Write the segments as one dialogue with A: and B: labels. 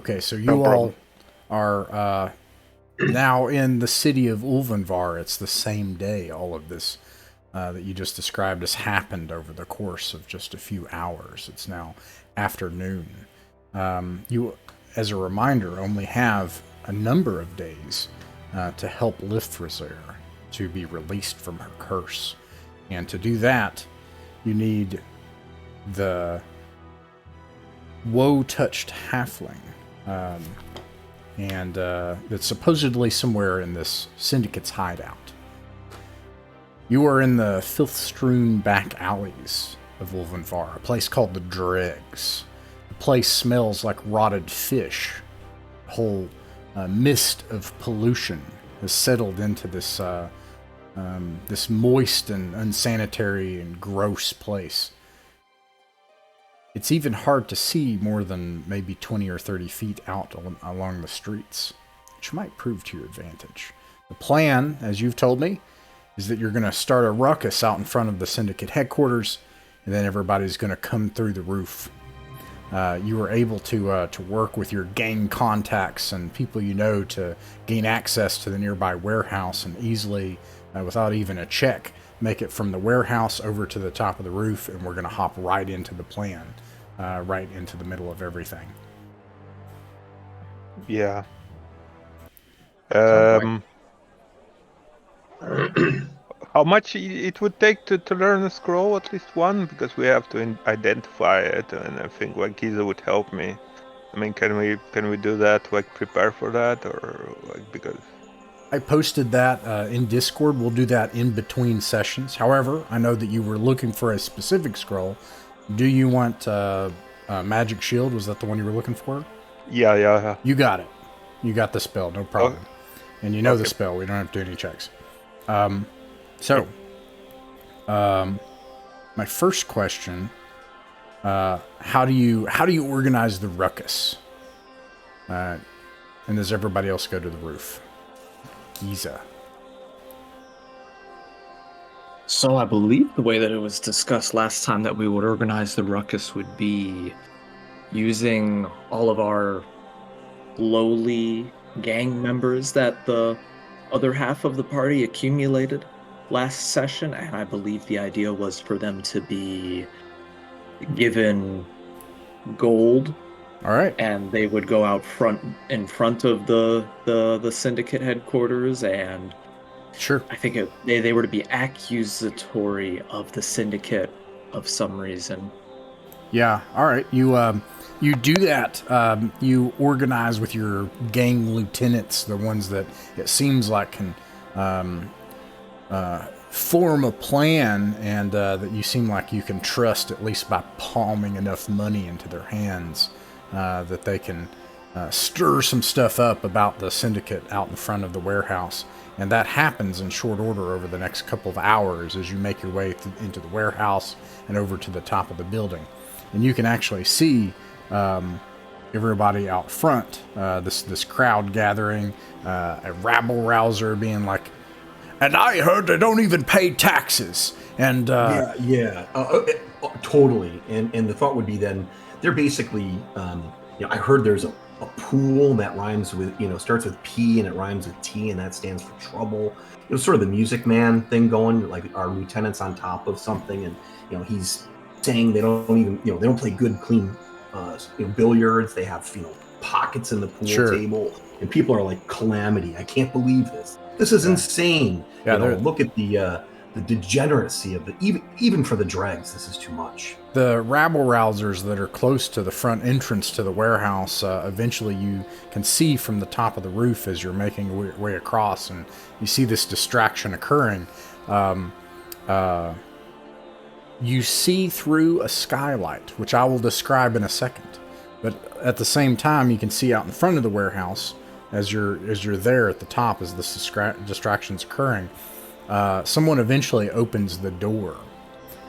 A: Okay, so
B: No
A: you all
B: problem.
A: are now in the city of Ulvenvar. It's the same day. All of this that you just described has happened over the course of just a few hours. It's now afternoon. You, as a reminder, only have a number of days to help Liftfrizer to be released from her curse. And to do that, you need the woe-touched halfling. And it's supposedly somewhere in this syndicate's hideout. You are in the filth-strewn back alleys of Ulvenvar, a place called the Dregs. The place smells like rotted fish. A whole mist of pollution has settled into this this moist and unsanitary and gross place. It's even hard to see more than maybe 20 or 30 feet out along the streets, which might prove to your advantage. The plan, as you've told me, is that you're going to start a ruckus out in front of the Syndicate headquarters, and then everybody's going to come through the roof. You were able to work with your gang contacts and people you know to gain access to the nearby warehouse and easily, without even a check, make it from the warehouse over to the top of the roof, and we're going to hop right into the plan, right into the middle of everything.
B: Yeah.
C: Sounds like
B: How much it would take to learn a scroll? At least one, because we have to identify it, and I think like Giza would help me. I mean, can we do that? Like prepare for that, or like because
A: I posted that in Discord. We'll do that in between sessions. However, I know that you were looking for a specific scroll. Do you want Magic Shield? Was that the one you were looking for?
B: yeah.
A: You got it. You got the spell, no problem. And you know the spell. We don't have to do any checks. My first question: how do you organize the ruckus? And does everybody else go to the roof? Giza.
C: So I believe the way that it was discussed last time that we would organize the ruckus would be using all of our lowly gang members that the other half of the party accumulated last session, and I believe the idea was for them to be given gold,
A: All right.
C: and they would go out in front of the syndicate headquarters, and
A: Sure.
C: I think they were to be accusatory of the syndicate of some reason.
A: Yeah. All right. You do that. You organize with your gang lieutenants, the ones that it seems like can form a plan, and that you seem like you can trust, at least by palming enough money into their hands, that they can stir some stuff up about the syndicate out in front of the warehouse. And that happens in short order over the next couple of hours as you make your way into the warehouse and over to the top of the building. And you can actually see everybody out front, this crowd gathering, a rabble-rouser being like, "And I heard they don't even pay taxes." And
D: totally. And the thought would be then they're basically, I heard there's a pool that rhymes with, starts with P and it rhymes with T, and that stands for trouble. It was sort of the Music Man thing going, like our lieutenant's on top of something, and he's saying they don't even, they don't play good, clean, billiards. They have, pockets in the pool table, and people are like, "Calamity! I can't believe this. This is insane."
A: Yeah,
D: Look at the degeneracy of even for the dregs. This is too much.
A: The rabble-rousers that are close to the front entrance to the warehouse, eventually you can see from the top of the roof as you're making your way across, and you see this distraction occurring. You see through a skylight, which I will describe in a second. But at the same time, you can see out in front of the warehouse, as you're there at the top, as this distraction's occurring, someone eventually opens the door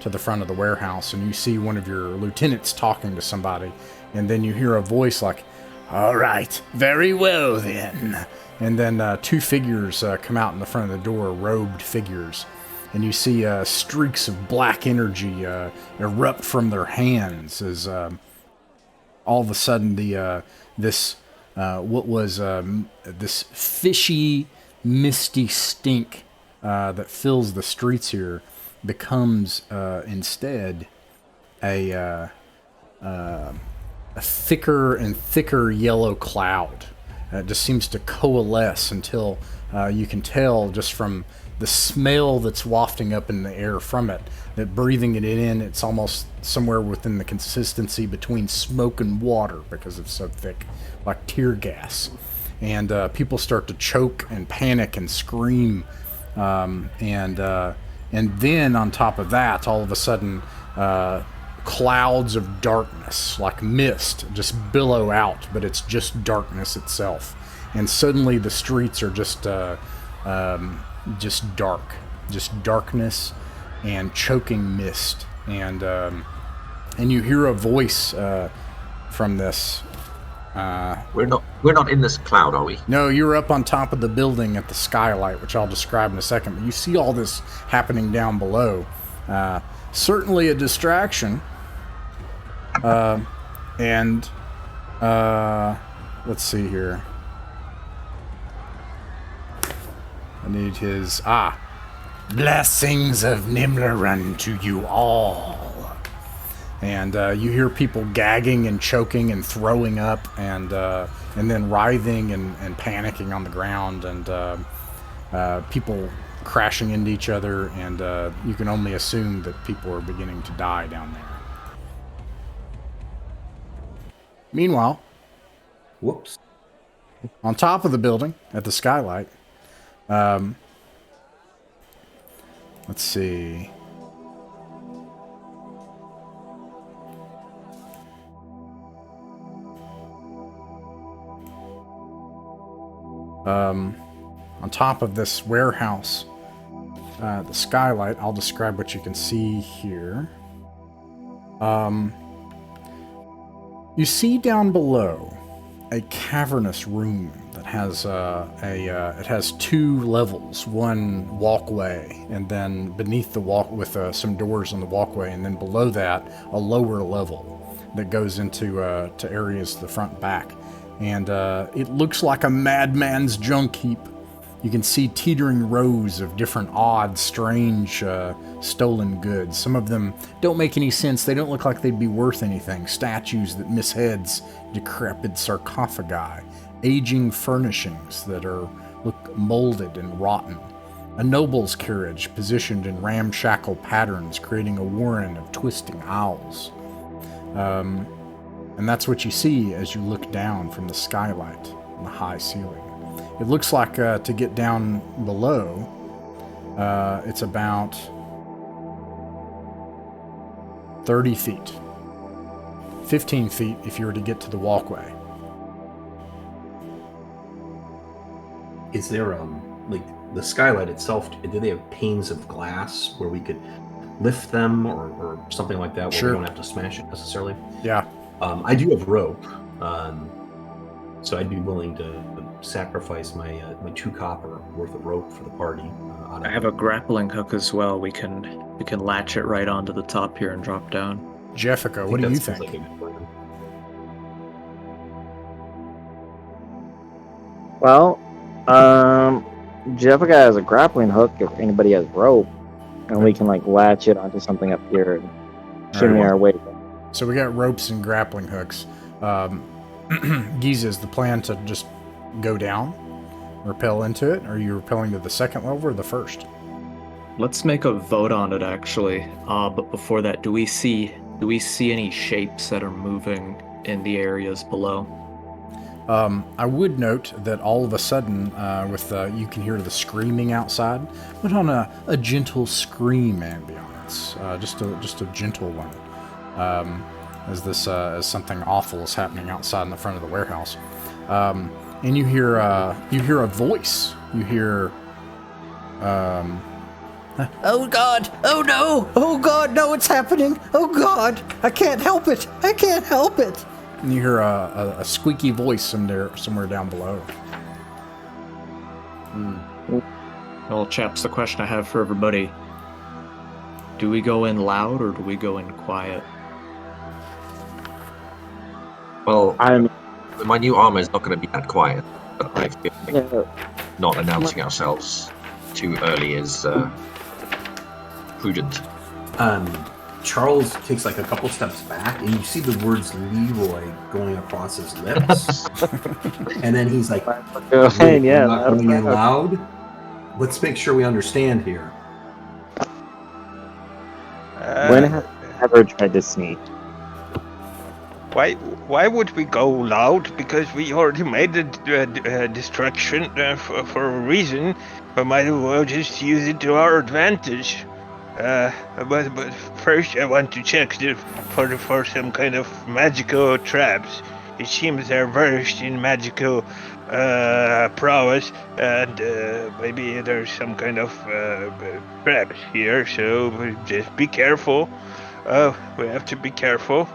A: to the front of the warehouse, and you see one of your lieutenants talking to somebody, and then you hear a voice like, "All right, very well then." And then two figures come out in the front of the door, robed figures, and you see streaks of black energy erupt from their hands as all of a sudden this what was this fishy, misty stink that fills the streets here becomes instead a thicker and thicker yellow cloud. It just seems to coalesce until you can tell just from the smell that's wafting up in the air from it, that breathing it in, it's almost somewhere within the consistency between smoke and water because it's so thick, like tear gas. And people start to choke and panic and scream. And then on top of that, all of a sudden, clouds of darkness, like mist, just billow out, but it's just darkness itself. And suddenly the streets are just dark, just darkness and choking mist. And you hear a voice from this.
E: We're not in this cloud, are we?
A: No, you're up on top of the building at the skylight, which I'll describe in a second. But you see all this happening down below. Certainly a distraction. And let's see here. I need his blessings of Nimlaran to you all. And you hear people gagging and choking and throwing up, and then writhing and panicking on the ground, and people crashing into each other, and you can only assume that people are beginning to die down there. Meanwhile,
D: Whoops.
A: on top of the building at the skylight, let's see. On top of this warehouse, the skylight, I'll describe what you can see here. You see down below a cavernous room that has it has two levels, one walkway, and then beneath the walk with some doors on the walkway, and then below that a lower level that goes into to areas to the front and back. And it looks like a madman's junk heap. You can see teetering rows of different odd, strange, stolen goods. Some of them don't make any sense. They don't look like they'd be worth anything. Statues that miss heads, decrepit sarcophagi, aging furnishings that look molded and rotten. A noble's carriage positioned in ramshackle patterns, creating a warren of twisting owls. And that's what you see as you look down from the skylight on the high ceiling. It looks like to get down below, it's about 30 feet. 15 feet if you were to get to the walkway.
D: Is there like the skylight itself? Do they have panes of glass where we could lift them or something like that? Where
A: Sure.
D: we don't have to smash it necessarily.
A: Yeah.
D: I do have rope, so I'd be willing to sacrifice my 2 copper worth of rope for the party.
C: I have a grappling hook as well. We can latch it right onto the top here and drop down.
A: Jeffica, what do you think?
D: Like a good plan.
F: Well, Jeffica has a grappling hook if anybody has rope, and we can like latch it onto something up here and shimmy
A: Alright.
F: our way.
A: So we got ropes and grappling hooks. Giza, is the plan to just go down, rappel into it? Or are you rappelling to the second level or the first?
C: Let's make a vote on it, actually. But before that, do we see any shapes that are moving in the areas below?
A: I would note that all of a sudden, you can hear the screaming outside, but on a gentle scream ambiance, just a gentle one, as something awful is happening outside in the front of the warehouse, and you hear a voice. You hear,
G: Oh God! Oh no! Oh God! No, it's happening! Oh God! I can't help it! I can't help it!
A: and you hear a squeaky voice somewhere down below.
C: Well, chaps, the question I have for everybody: do we go in loud or do we go in quiet?
E: Well,
F: I'm
E: My new armor is not going to be that quiet, but I feel like
F: Yeah.
E: not announcing ourselves too early is prudent.
D: Charles takes like a couple steps back, and you see the words Leroy going across his lips. And then he's like,
F: Going, yeah,
D: not
F: loud,
D: going in
F: loud.
D: loud. Let's make sure we understand here.
F: When have you ever tried to sneak?
B: Why would we go loud? Because we already made a distraction for a reason. We might as well just use it to our advantage. But first I want to check for some kind of magical traps. It seems they're versed in magical prowess, and maybe there's some kind of traps here. So just be careful. We have to be careful.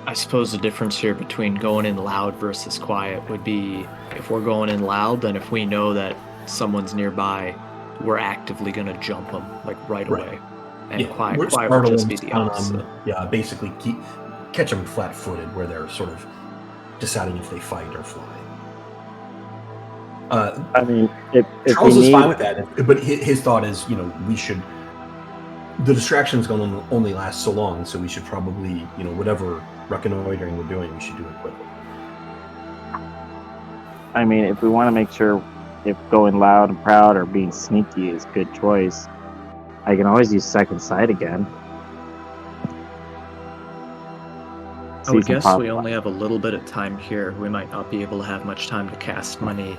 C: I suppose the difference here between going in loud versus quiet would be if we're going in loud, then if we know that someone's nearby, we're actively going to jump them like right away. And quiet would just be the opposite.
D: Basically catch them flat-footed where they're sort of deciding if they fight or fly.
F: I mean, if
D: Charles
F: we
D: is
F: need,
D: fine with that, but his thought is, we should. The distraction is going to only last so long, so we should probably, whatever reconnoitering we're doing, we should do it quickly.
F: I mean, if we want to make sure if going loud and proud or being sneaky is a good choice, I can always use second sight again.
C: I would guess we only have a little bit of time here. We might not be able to have much time to cast many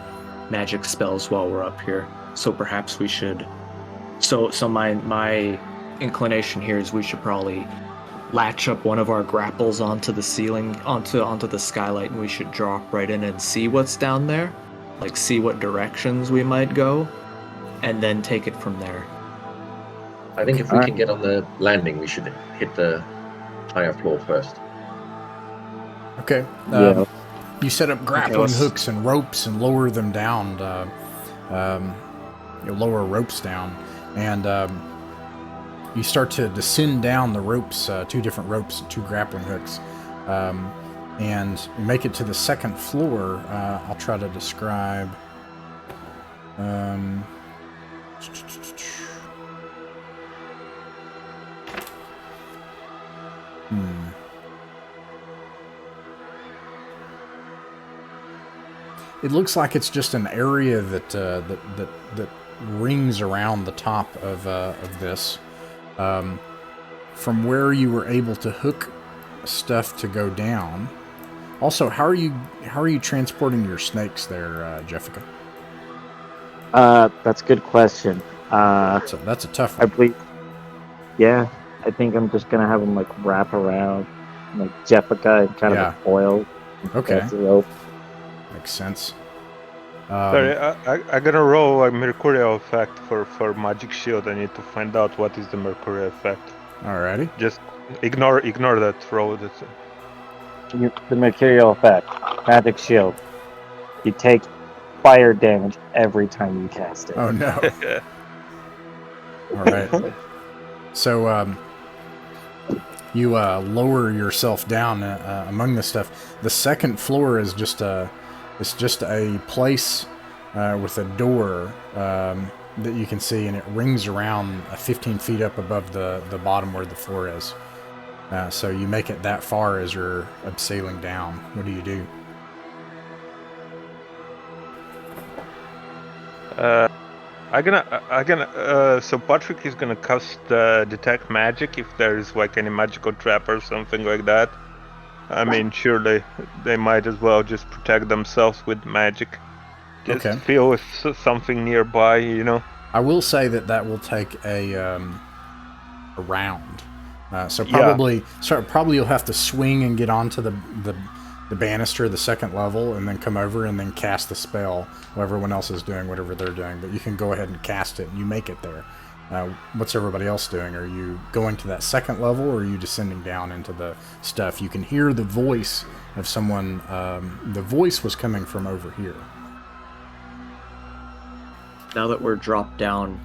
C: magic spells while we're up here. So perhaps we should. So my inclination here is we should probably latch up one of our grapples onto the ceiling, onto the skylight, and we should drop right in and see what's down there, like see what directions we might go, and then take it from there.
E: I think if we can get on the landing, we should hit the higher floor first.
A: Okay. You set up grappling hooks and ropes and lower them down. Lower ropes down, and you start to descend down the ropes, 2 different ropes, 2 grappling hooks, and make it to the second floor. I'll try to describe. It looks like it's just an area that rings around the top of this. From where you were able to hook stuff to go down. Also, how are you transporting your snakes there, Jessica?
F: That's a good question.
A: That's a tough one.
F: I believe. Yeah, I think I'm just gonna have them like wrap around, like Jessica, and kind of a foil.
A: Okay.
F: That's the rope.
A: Makes sense.
B: Sorry, I'm gonna roll a mercurial effect for magic shield. I need to find out what is the mercurial effect.
A: Alrighty.
B: Just ignore that roll.
F: The mercurial effect, magic shield. You take fire damage every time you cast it.
A: Oh no. All right. So you lower yourself down among the stuff. The second floor is just a place with a door that you can see, and it rings around 15 feet up above the bottom where the floor is. So you make it that far as you're abseiling down. What do you do?
B: So Patrick is gonna cast detect magic if there's like any magical trap or something like that. I mean, surely they might as well just protect themselves with magic. Just feel if something nearby,
A: I will say that will take a round. So probably you'll have to swing and get onto the banister, the second level, and then come over and then cast the spell while everyone else is doing whatever they're doing. But you can go ahead and cast it, and you make it there. What's everybody else doing? Are you going to that second level, or are you descending down into the stuff? You can hear the voice of someone. The voice was coming from over here.
C: Now that we're dropped down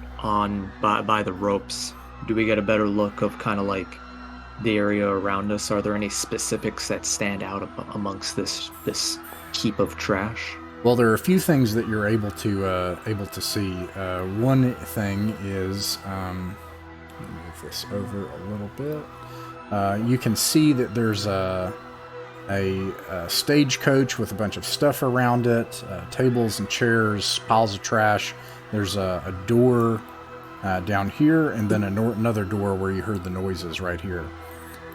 C: by the ropes, do we get a better look of kind of like the area around us, are there any specifics that stand out amongst this heap of trash?
A: Well, there are a few things that you're able to see. One thing is, let me move this over a little bit. You can see that there's a stagecoach with a bunch of stuff around it, tables and chairs, piles of trash. There's a door down here, and then another door where you heard the noises right here.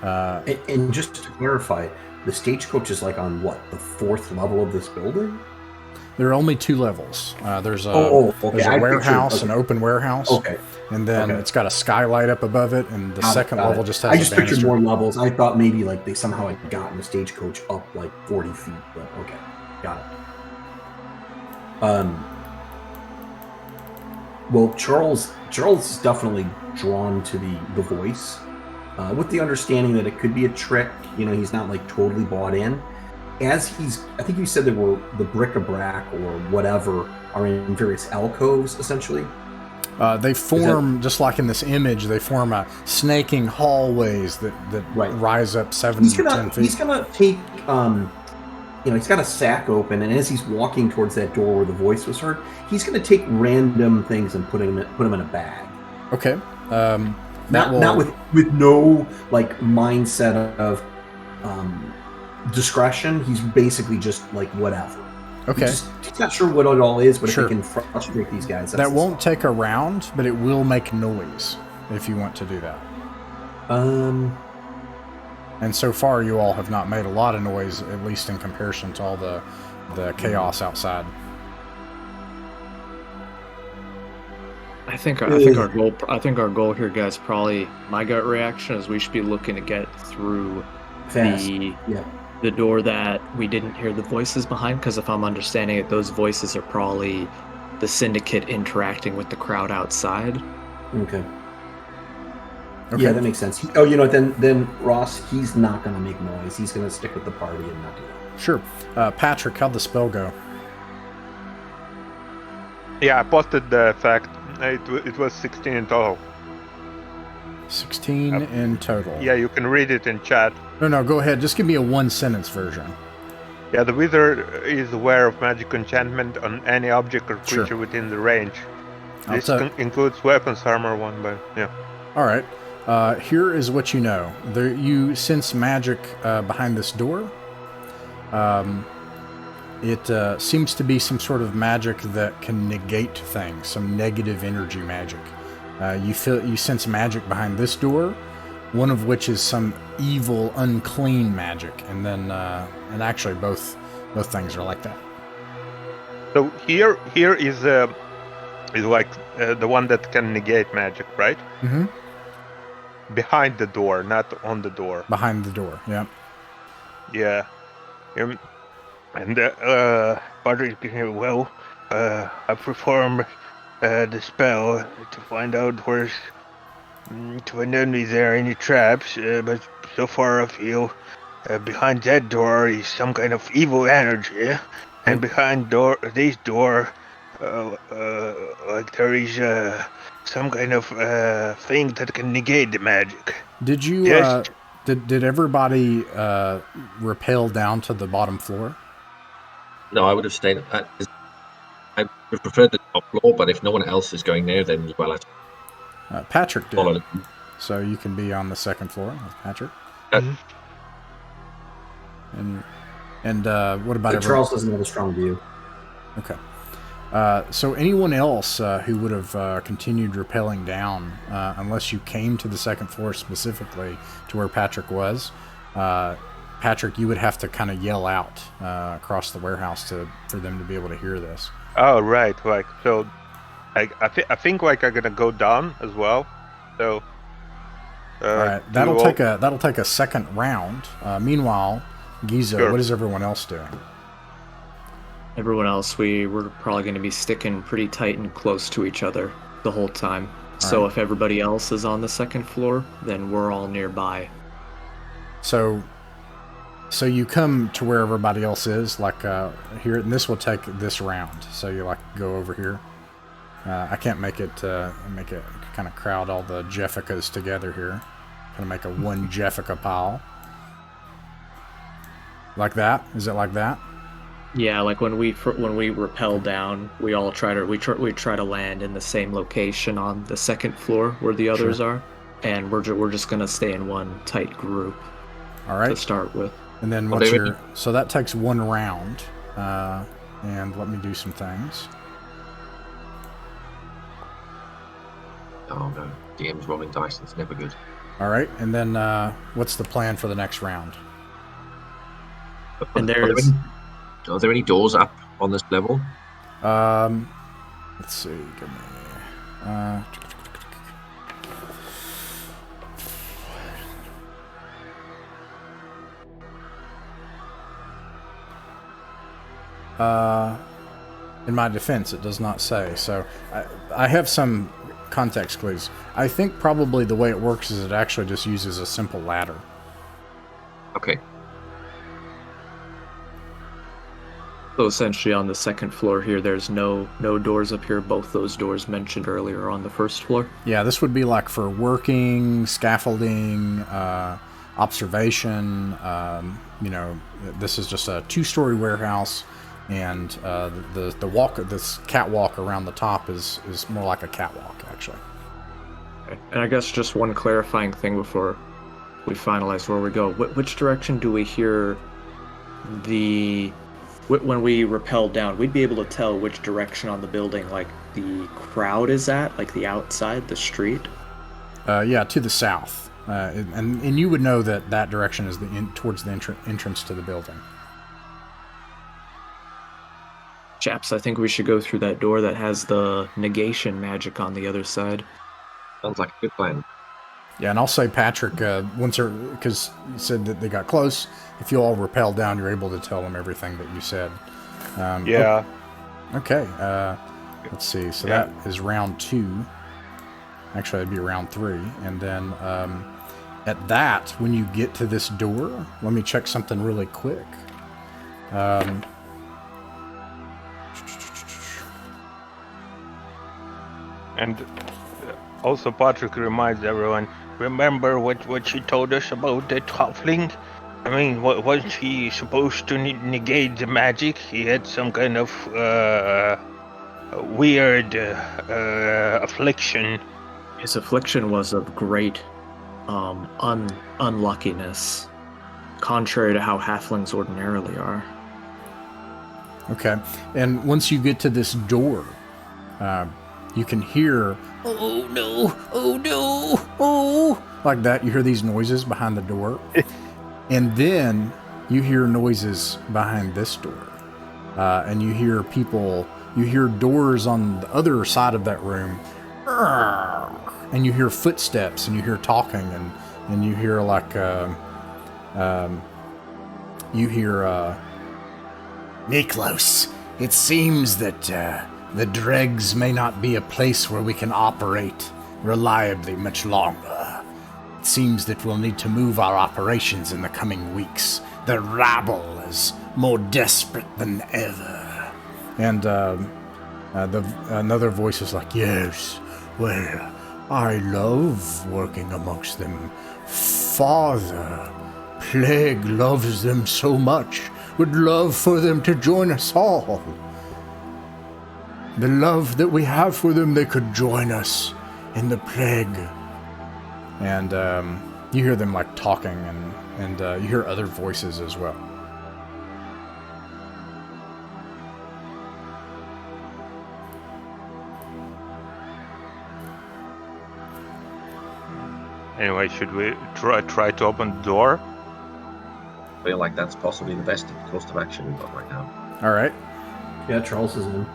D: And just to clarify, the stagecoach is like on what, the 4th level of this building?
A: There are only 2 levels. There's a
D: okay.
A: There's a warehouse, an open warehouse.
D: Okay.
A: And then it's got a skylight up above it, and the second level just has
D: I just
A: a banister.
D: pictured more levels. I thought maybe like they somehow had gotten the stagecoach up like 40 feet, but okay. Got it. Well, Charles is definitely drawn to the voice, with the understanding that it could be a trick. You know, he's not like totally bought in. As I think you said there were the bric-a-brac or whatever are in various alcoves, essentially.
A: They form, just like in this image, they form a snaking hallways that rise up 7 to 10 feet.
D: He's gonna take, he's got a sack open, and as he's walking towards that door where the voice was heard, he's gonna take random things and put them in a bag.
A: Okay.
D: Not with no like mindset of discretion. He's basically just like whatever.
A: Okay.
D: He's not sure what it all is, but if he can frustrate these guys,
A: that won't take a round, but it will make noise if you want to do that. And so far, you all have not made a lot of noise, at least in comparison to all the chaos outside.
C: I think our goal here, guys, probably my gut reaction is we should be looking to get through the door that we didn't hear the voices behind, because if I'm understanding it, those voices are probably the Syndicate interacting with the crowd outside.
D: Okay. Yeah, that makes sense. Then Ross, he's not going to make noise. He's going to stick with the party and not do that.
A: Sure. Patrick, how'd the spell go?
B: Yeah, I posted the fact. It was 16 in total.
A: 16 in total.
B: Yeah, you can read it in chat.
A: No, go ahead. Just give me a 1-sentence version.
B: Yeah, the wizard is aware of magic enchantment on any object or creature within the range. This includes weapons, armor,
A: All right. Here is what you know. You sense magic behind this door. It seems to be some sort of magic that can negate things, some negative energy magic. You sense magic behind this door, one of which is some evil, unclean magic, and then and actually both things are like that.
B: So here is like the one that can negate magic, right?
A: Mm-hmm.
B: Behind the door, not on the door.
A: Behind the door, yeah.
B: Yeah. And Patrick, I perform the spell to find out to find out if there are any traps, but so far I feel behind that door is some kind of evil energy, and behind this door, like there is some kind of thing that can negate the magic.
A: Did you?
B: Yes.
A: Did everybody rappel down to the bottom floor?
E: No, I would have stayed at. I would prefer the top floor, but if no one else is going there, then
A: Patrick did.
E: Follow it.
A: So you can be on the second floor with Patrick. And what about everyone?
D: Charles doesn't have a strong view.
A: Okay. So anyone else who would have continued rappelling down, unless you came to the second floor specifically to where Patrick was, Patrick, you would have to kind of yell out across the warehouse for them to be able to hear this.
B: Oh, right. Like, so I think like I'm gonna go down as well. So
A: all right, that'll take a second round. Meanwhile, Giza, what is everyone else doing?
C: Everyone else, we're probably going to be sticking pretty tight and close to each other the whole time. So if everybody else is on the second floor, then we're all nearby.
A: So you come to where everybody else is, like here, and this will take this round. So you like go over here. I can't make it kind of crowd all the Jefficas together here. Gonna make a one Jeffica pile. Like that? Is it like that?
C: Yeah, like when we rappel down, we all try to land in the same location on the second floor where the others are, and we're just gonna stay in one tight group.
A: All right.
C: To start with.
A: And then so that takes one round, and let me do some things.
E: Oh no, DM's rolling dice. It's never good.
A: All right, and then what's the plan for the next round?
C: And
E: are there any doors up on this level?
A: Let's see. Give me. In my defense, it does not say. So I have some context clues. I think probably the way it works is it actually just uses a simple ladder.
E: Okay.
C: So essentially on the second floor here, there's no doors up here. Both those doors mentioned earlier on the first floor.
A: Yeah, this would be like for working, scaffolding, observation. This is just a 2-story warehouse, and this catwalk around the top is more like a catwalk, actually.
C: Okay. And I guess just one clarifying thing before we finalize where we go. Which direction do we hear when we rappel down? We'd be able to tell which direction on the building, like, the crowd is at, like the outside, the street?
A: Yeah, to the south. And you would know that direction is towards the entrance to the building.
C: Chaps, I think we should go through that door that has the negation magic on the other side.
E: Sounds like a good plan.
A: Yeah, and I'll say, Patrick, because you said that they got close, if you all rappel down, you're able to tell them everything that you said.
B: Yeah.
A: Okay. Let's see. So that is round 2. Actually, it'd be round 3. And then at that, when you get to this door, let me check something really quick.
B: And also, Patrick reminds everyone, remember what she told us about that halfling? I mean, wasn't he supposed to negate the magic? He had some kind of weird affliction.
C: His affliction was of great unluckiness, contrary to how halflings ordinarily are.
A: Okay. And once you get to this door, you can hear, oh no, oh no, oh, like that. You hear these noises behind the door. And then you hear noises behind this door. And you hear doors on the other side of that room. And you hear footsteps, and you hear talking, and you hear Miklos, it seems that the dregs may not be a place where we can operate reliably much longer. It seems that we'll need to move our operations in the coming weeks. The rabble is more desperate than ever. And another voice is like, yes, well, I love working amongst them. Father, Plague loves them so much. Would love for them to join us all. The love that we have for them, they could join us in the Plague. And you hear them like talking, and you hear other voices as well.
B: Anyway, should we try to open the door?
E: I feel like that's possibly the best course of action we've got right now.
A: All right.
D: Yeah, Charles is in.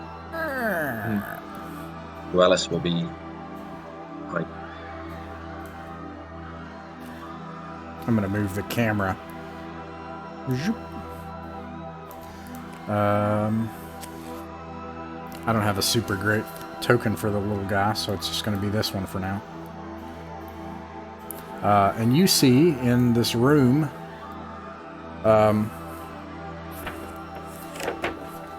E: Alice will be like.
A: I'm going to move the camera. I don't have a super great token for the little guy, so it's just going to be this one for now. And you see in this room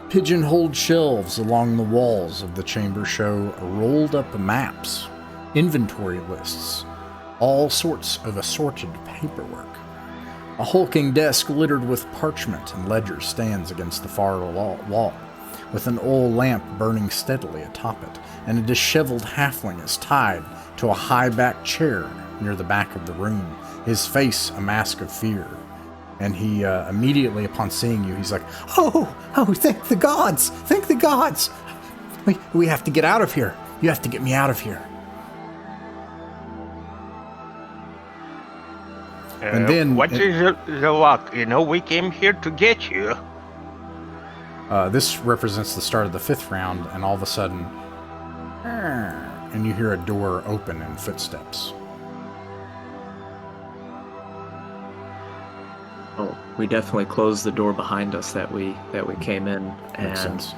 A: pigeonholed shelves along the walls of the chamber show rolled up maps, inventory lists, all sorts of assorted paperwork. A hulking desk littered with parchment and ledgers stands against the far wall, with an oil lamp burning steadily atop it, and a disheveled halfling is tied to a high-backed chair near the back of the room, his face a mask of fear. And he, immediately upon seeing you, he's like, Oh, thank the gods! Thank the gods! We have to get out of here. You have to get me out of here. And then...
B: What is the luck? We came here to get you.
A: This represents the start of the 5th round, and all of a sudden... And you hear a door open and footsteps.
C: Oh, we definitely closed the door behind us that we came in,
A: Makes
C: and
A: sense.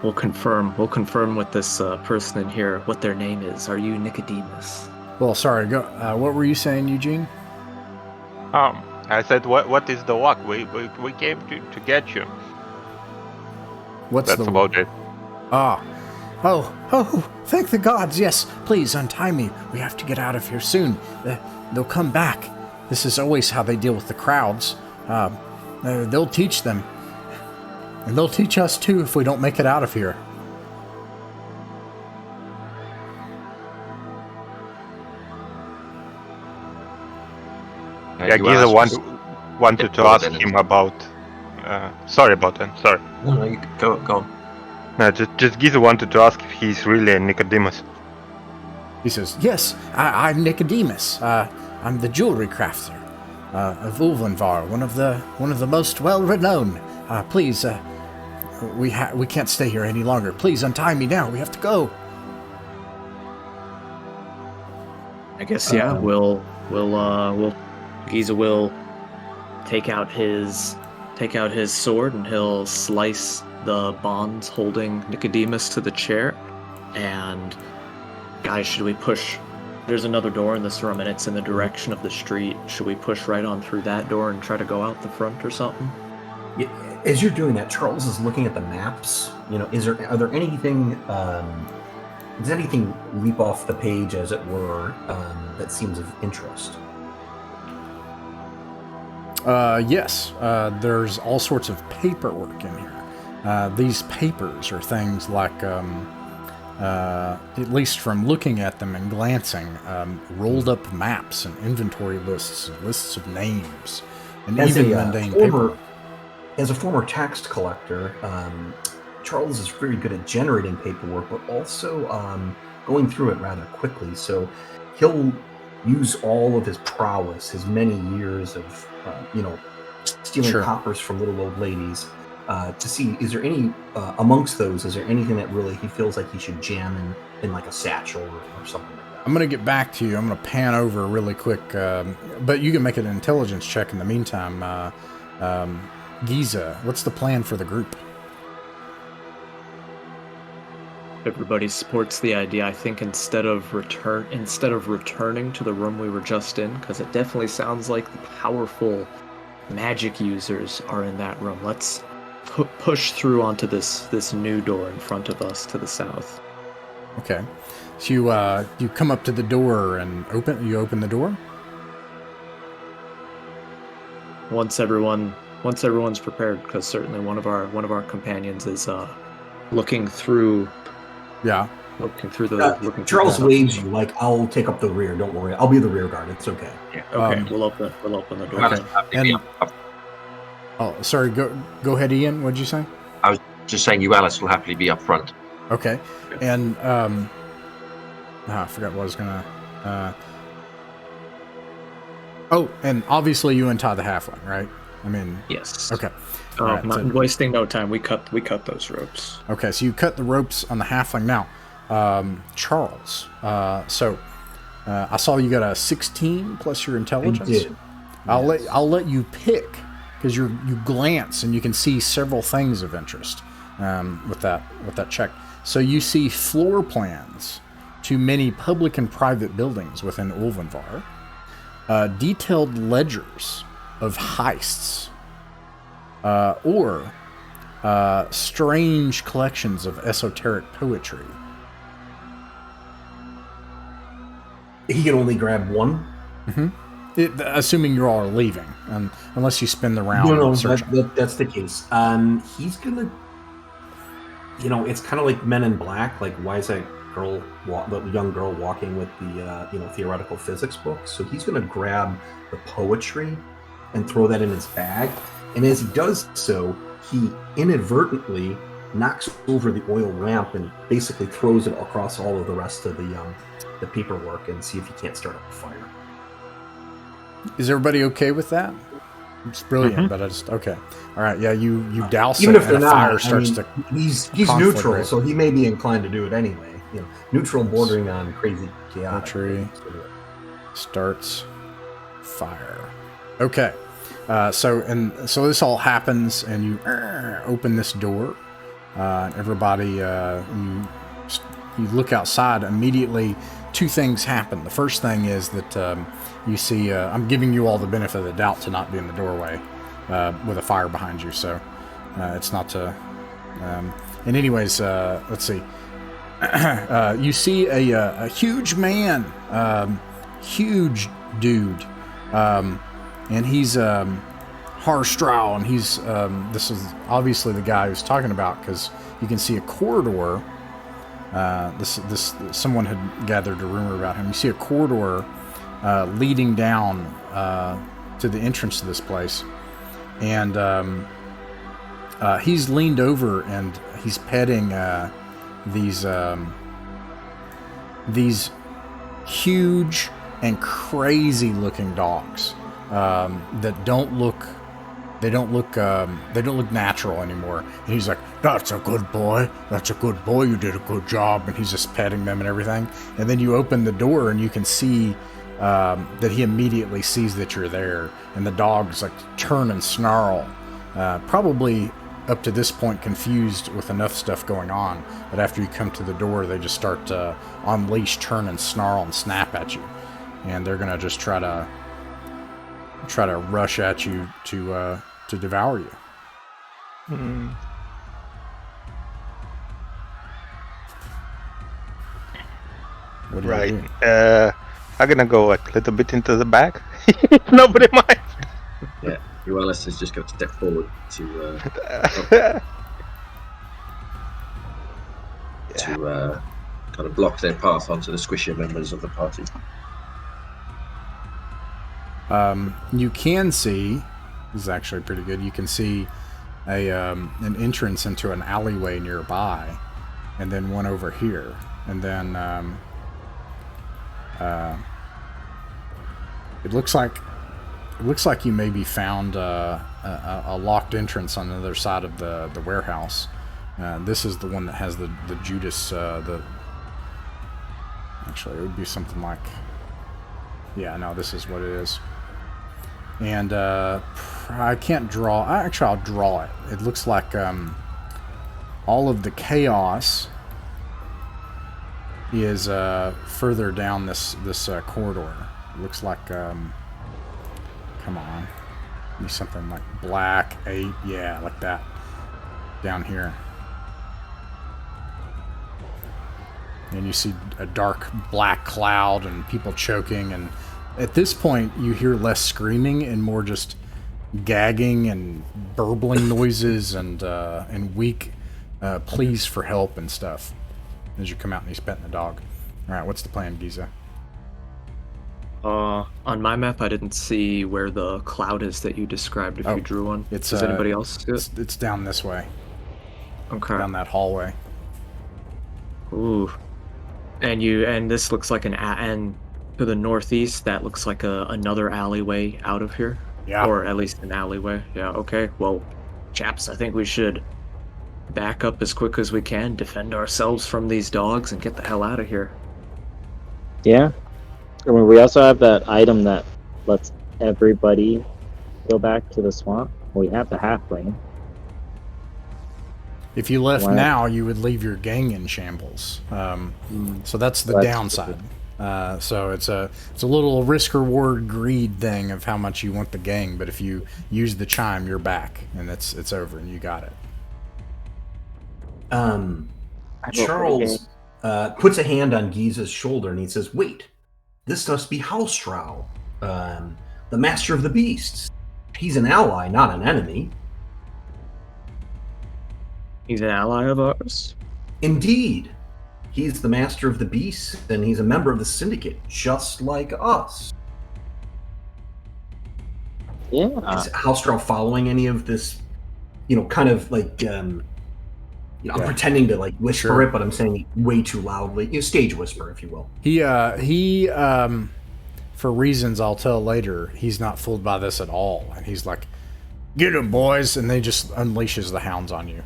C: we'll confirm with this person in here what their name is. Are you Nicodemus?
A: Well, sorry, go. What were you saying, Eugene?
B: I said, what is the luck? We came to get you. That's about it.
A: Oh, thank the gods, yes. Please untie me. We have to get out of here soon. They'll come back. This is always how they deal with the crowds. They'll teach them. And they'll teach us too if we don't make it out of here.
B: Yeah, Giza wanted to ask him about... sorry about that, sorry.
E: No, you go on.
B: No, just Giza wanted to ask if he's really a Nicodemus.
A: He says, yes, I'm Nicodemus. I'm the jewelry crafter of Ulvenvar, one of the most well-renowned. Please, we can't stay here any longer. Please untie me now. We have to go.
C: I guess we'll Giza will take out his sword and he'll slice the bonds holding Nicodemus to the chair. And guys, should we push? There's another door in this room and it's in the direction of the street. Should we push right on through that door and try to go out the front or something?
D: Yeah, as you're doing that, Charles is looking at the maps. Are there anything? Does anything leap off the page, as it were, that seems of interest?
A: Yes. There's all sorts of paperwork in here. These papers are things like, at least from looking at them and glancing, rolled up maps and inventory lists and lists of names, and even mundane paperwork.
D: As a former tax collector, Charles is very good at generating paperwork, but also going through it rather quickly. So he'll use all of his prowess, his many years of, stealing coppers from little old ladies, to see, is there any, amongst those, is there anything that really he feels like he should jam in like a satchel or something like that?
A: I'm going to get back to you. I'm going to pan over really quick, but you can make an intelligence check in the meantime. Giza, what's the plan for the group?
C: Everybody supports the idea. I think instead of returning to the room we were just in, because it definitely sounds like the powerful magic users are in that room. Let's push through onto this new door in front of us to the south.
A: Okay, so you come up to the door and open the door.
C: Once everyone's prepared, because certainly one of our companions is looking through.
A: Yeah.
C: Looking through the.
D: Charles waves you like, I'll take up the rear. Don't worry, I'll be the rear guard. It's okay.
C: Yeah. Okay. We'll open the door.
A: Okay. And, sorry. Go ahead, Ian. What'd you say?
E: I was just saying, you, Alice, will happily be up front.
A: Okay. And I forgot what I was gonna. And obviously you untie the halfling, right? I mean.
C: Yes.
A: Okay.
C: Right, not wasting no time. We cut those ropes.
A: Okay, so you cut the ropes on the halfling. Now, Charles. I saw you got a 16 plus your intelligence.
D: I did.
A: I'll let you pick, because you glance and you can see several things of interest with that check. So you see floor plans to many public and private buildings within Ulvenvar, detailed ledgers of heists. Or strange collections of esoteric poetry.
D: He can only grab one.
A: Assuming you all are leaving, unless you spend the round
D: No,
A: searching.
D: that's the case. He's gonna, it's kind of like Men in Black. Like, why is that the young girl walking with the theoretical physics book? So he's gonna grab the poetry and throw that in his bag. And as he does so, he inadvertently knocks over the oil lamp and basically throws it across all of the rest of the paperwork and see if he can't start a fire.
A: Is everybody okay with that? It's brilliant, but okay. All right, yeah, you douse
D: Even
A: it,
D: if they're
A: and a
D: not,
A: fire starts to.
D: He's
A: conflict
D: neutral,
A: rate.
D: so he may be inclined to do it anyway. Neutral, bordering on crazy, chaotic.
A: Poetry starts fire. Okay, so this all happens, and you open this door. Everybody, you look outside. Immediately, two things happen. The first thing is that you see. I'm giving you all the benefit of the doubt to not be in the doorway with a fire behind you, so it's not to. And anyways, let's see. You see a huge man, huge dude, and he's Harstrau, and he's this is obviously the guy who's talking about, because you can see a corridor. This someone had gathered a rumor about him. You see a corridor leading down to the entrance to this place, and he's leaned over and he's petting these huge and crazy looking dogs that don't look natural anymore. And he's like, "That's a good boy. That's a good boy. You did a good job." And he's just petting them and everything. And then you open the door and you can see that he immediately sees that you're there. And the dogs like turn and snarl. Probably up to this point confused with enough stuff going on. But after you come to the door, they just start to unleash, turn and snarl and snap at you. And they're going to just try to rush at you to devour you. What do you do?
B: I'm gonna go like a little bit into the back. Nobody mind.
E: Yeah, Uellis is just going to step forward to kind of block their path onto the squishier members of the party.
A: You can see, this is actually pretty good, you can see an entrance into an alleyway nearby, and then one over here, and then it looks like you maybe found a locked entrance on the other side of the warehouse. This is the one that has the Judas, actually it would be something like, yeah, no, this is what it is. And I can't draw. Actually, I'll draw it. It looks like all of the chaos is further down this corridor. It looks like, come on, be something like black 8, yeah, like that, down here. And you see a dark black cloud and people choking, and at this point you hear less screaming and more just gagging and burbling noises and weak pleas for help and stuff as you come out and he's petting the dog. All right, what's the plan, Giza?
C: On my map, I didn't see where the cloud is that you described. If you drew one,
A: does
C: anybody else see it?
A: It's down this way.
C: Okay.
A: Down that hallway.
C: Ooh, and this looks like and to the northeast, that looks like another alleyway out of here.
A: Yeah.
C: Or at least an alleyway. Yeah. Okay. Well, chaps, I think we should back up as quick as we can, defend ourselves from these dogs, and get the hell out of here.
F: Yeah. I mean, we also have that item that lets everybody go back to the swamp. We have the halfling.
A: If you left now, you would leave your gang in shambles. So that's the downside. So it's a little risk-reward greed thing of how much you want the gang. But if you use the chime, you're back, and it's over, and you got it.
D: Charles puts a hand on Giza's shoulder and he says, "Wait, This must be Halstrau, the master of the beasts. He's an ally, not an enemy.
C: He's an ally of ours?
D: Indeed. He's the master of the beasts, and he's a member of the Syndicate, just like us.
F: Yeah.
D: Is Halstrau following any of this, kind of like, I'm pretending to like whisper it, but I'm saying it way too loudly. Stage whisper, if you will.
A: He, for reasons I'll tell later, he's not fooled by this at all. And he's like, "Get him, boys," and they just unleashes the hounds on you.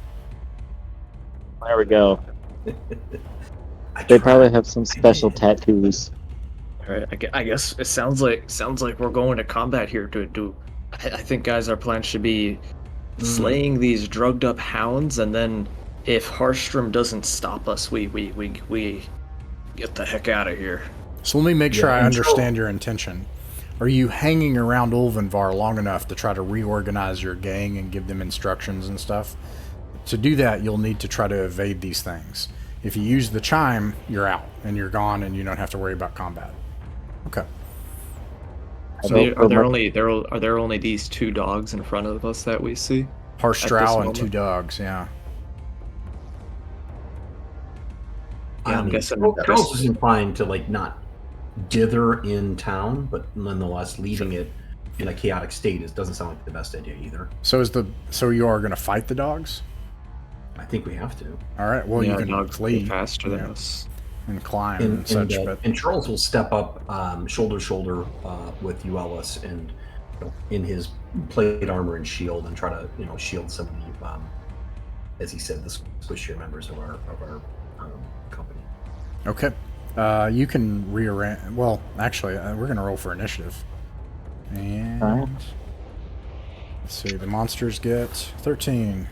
F: There we go. They probably have some special tattoos.
C: All right, I guess it sounds like we're going to combat here. I think, guys, our plan should be slaying these drugged up hounds, and then if Harstrom doesn't stop us, we get the heck out of here.
A: So let me make sure I understand your intention. Are you hanging around Ulvenvar long enough to try to reorganize your gang and give them instructions and stuff? To do that, you'll need to try to evade these things. If you use the chime, you're out, and you're gone, and you don't have to worry about combat. Okay.
C: So are there only these two dogs in front of us that we see?
A: Harstrau and two dogs, yeah.
C: Yeah, I'm guessing.
D: Charles is inclined to like not dither in town, but nonetheless leaving it in a chaotic state doesn't sound like the best idea either.
A: So you are going to fight the dogs?
D: I think we have to.
A: All right. Well, you can
C: dogs
A: flee
C: faster than us
A: and climb and such.
D: And Charles will step up shoulder to shoulder with Uellis and in his plate armor and shield and try to shield some of the as he said, the squishier members of our company.
A: Okay. You can rearrange. Well, actually, we're going to roll for initiative. And let's see. The monsters get 13.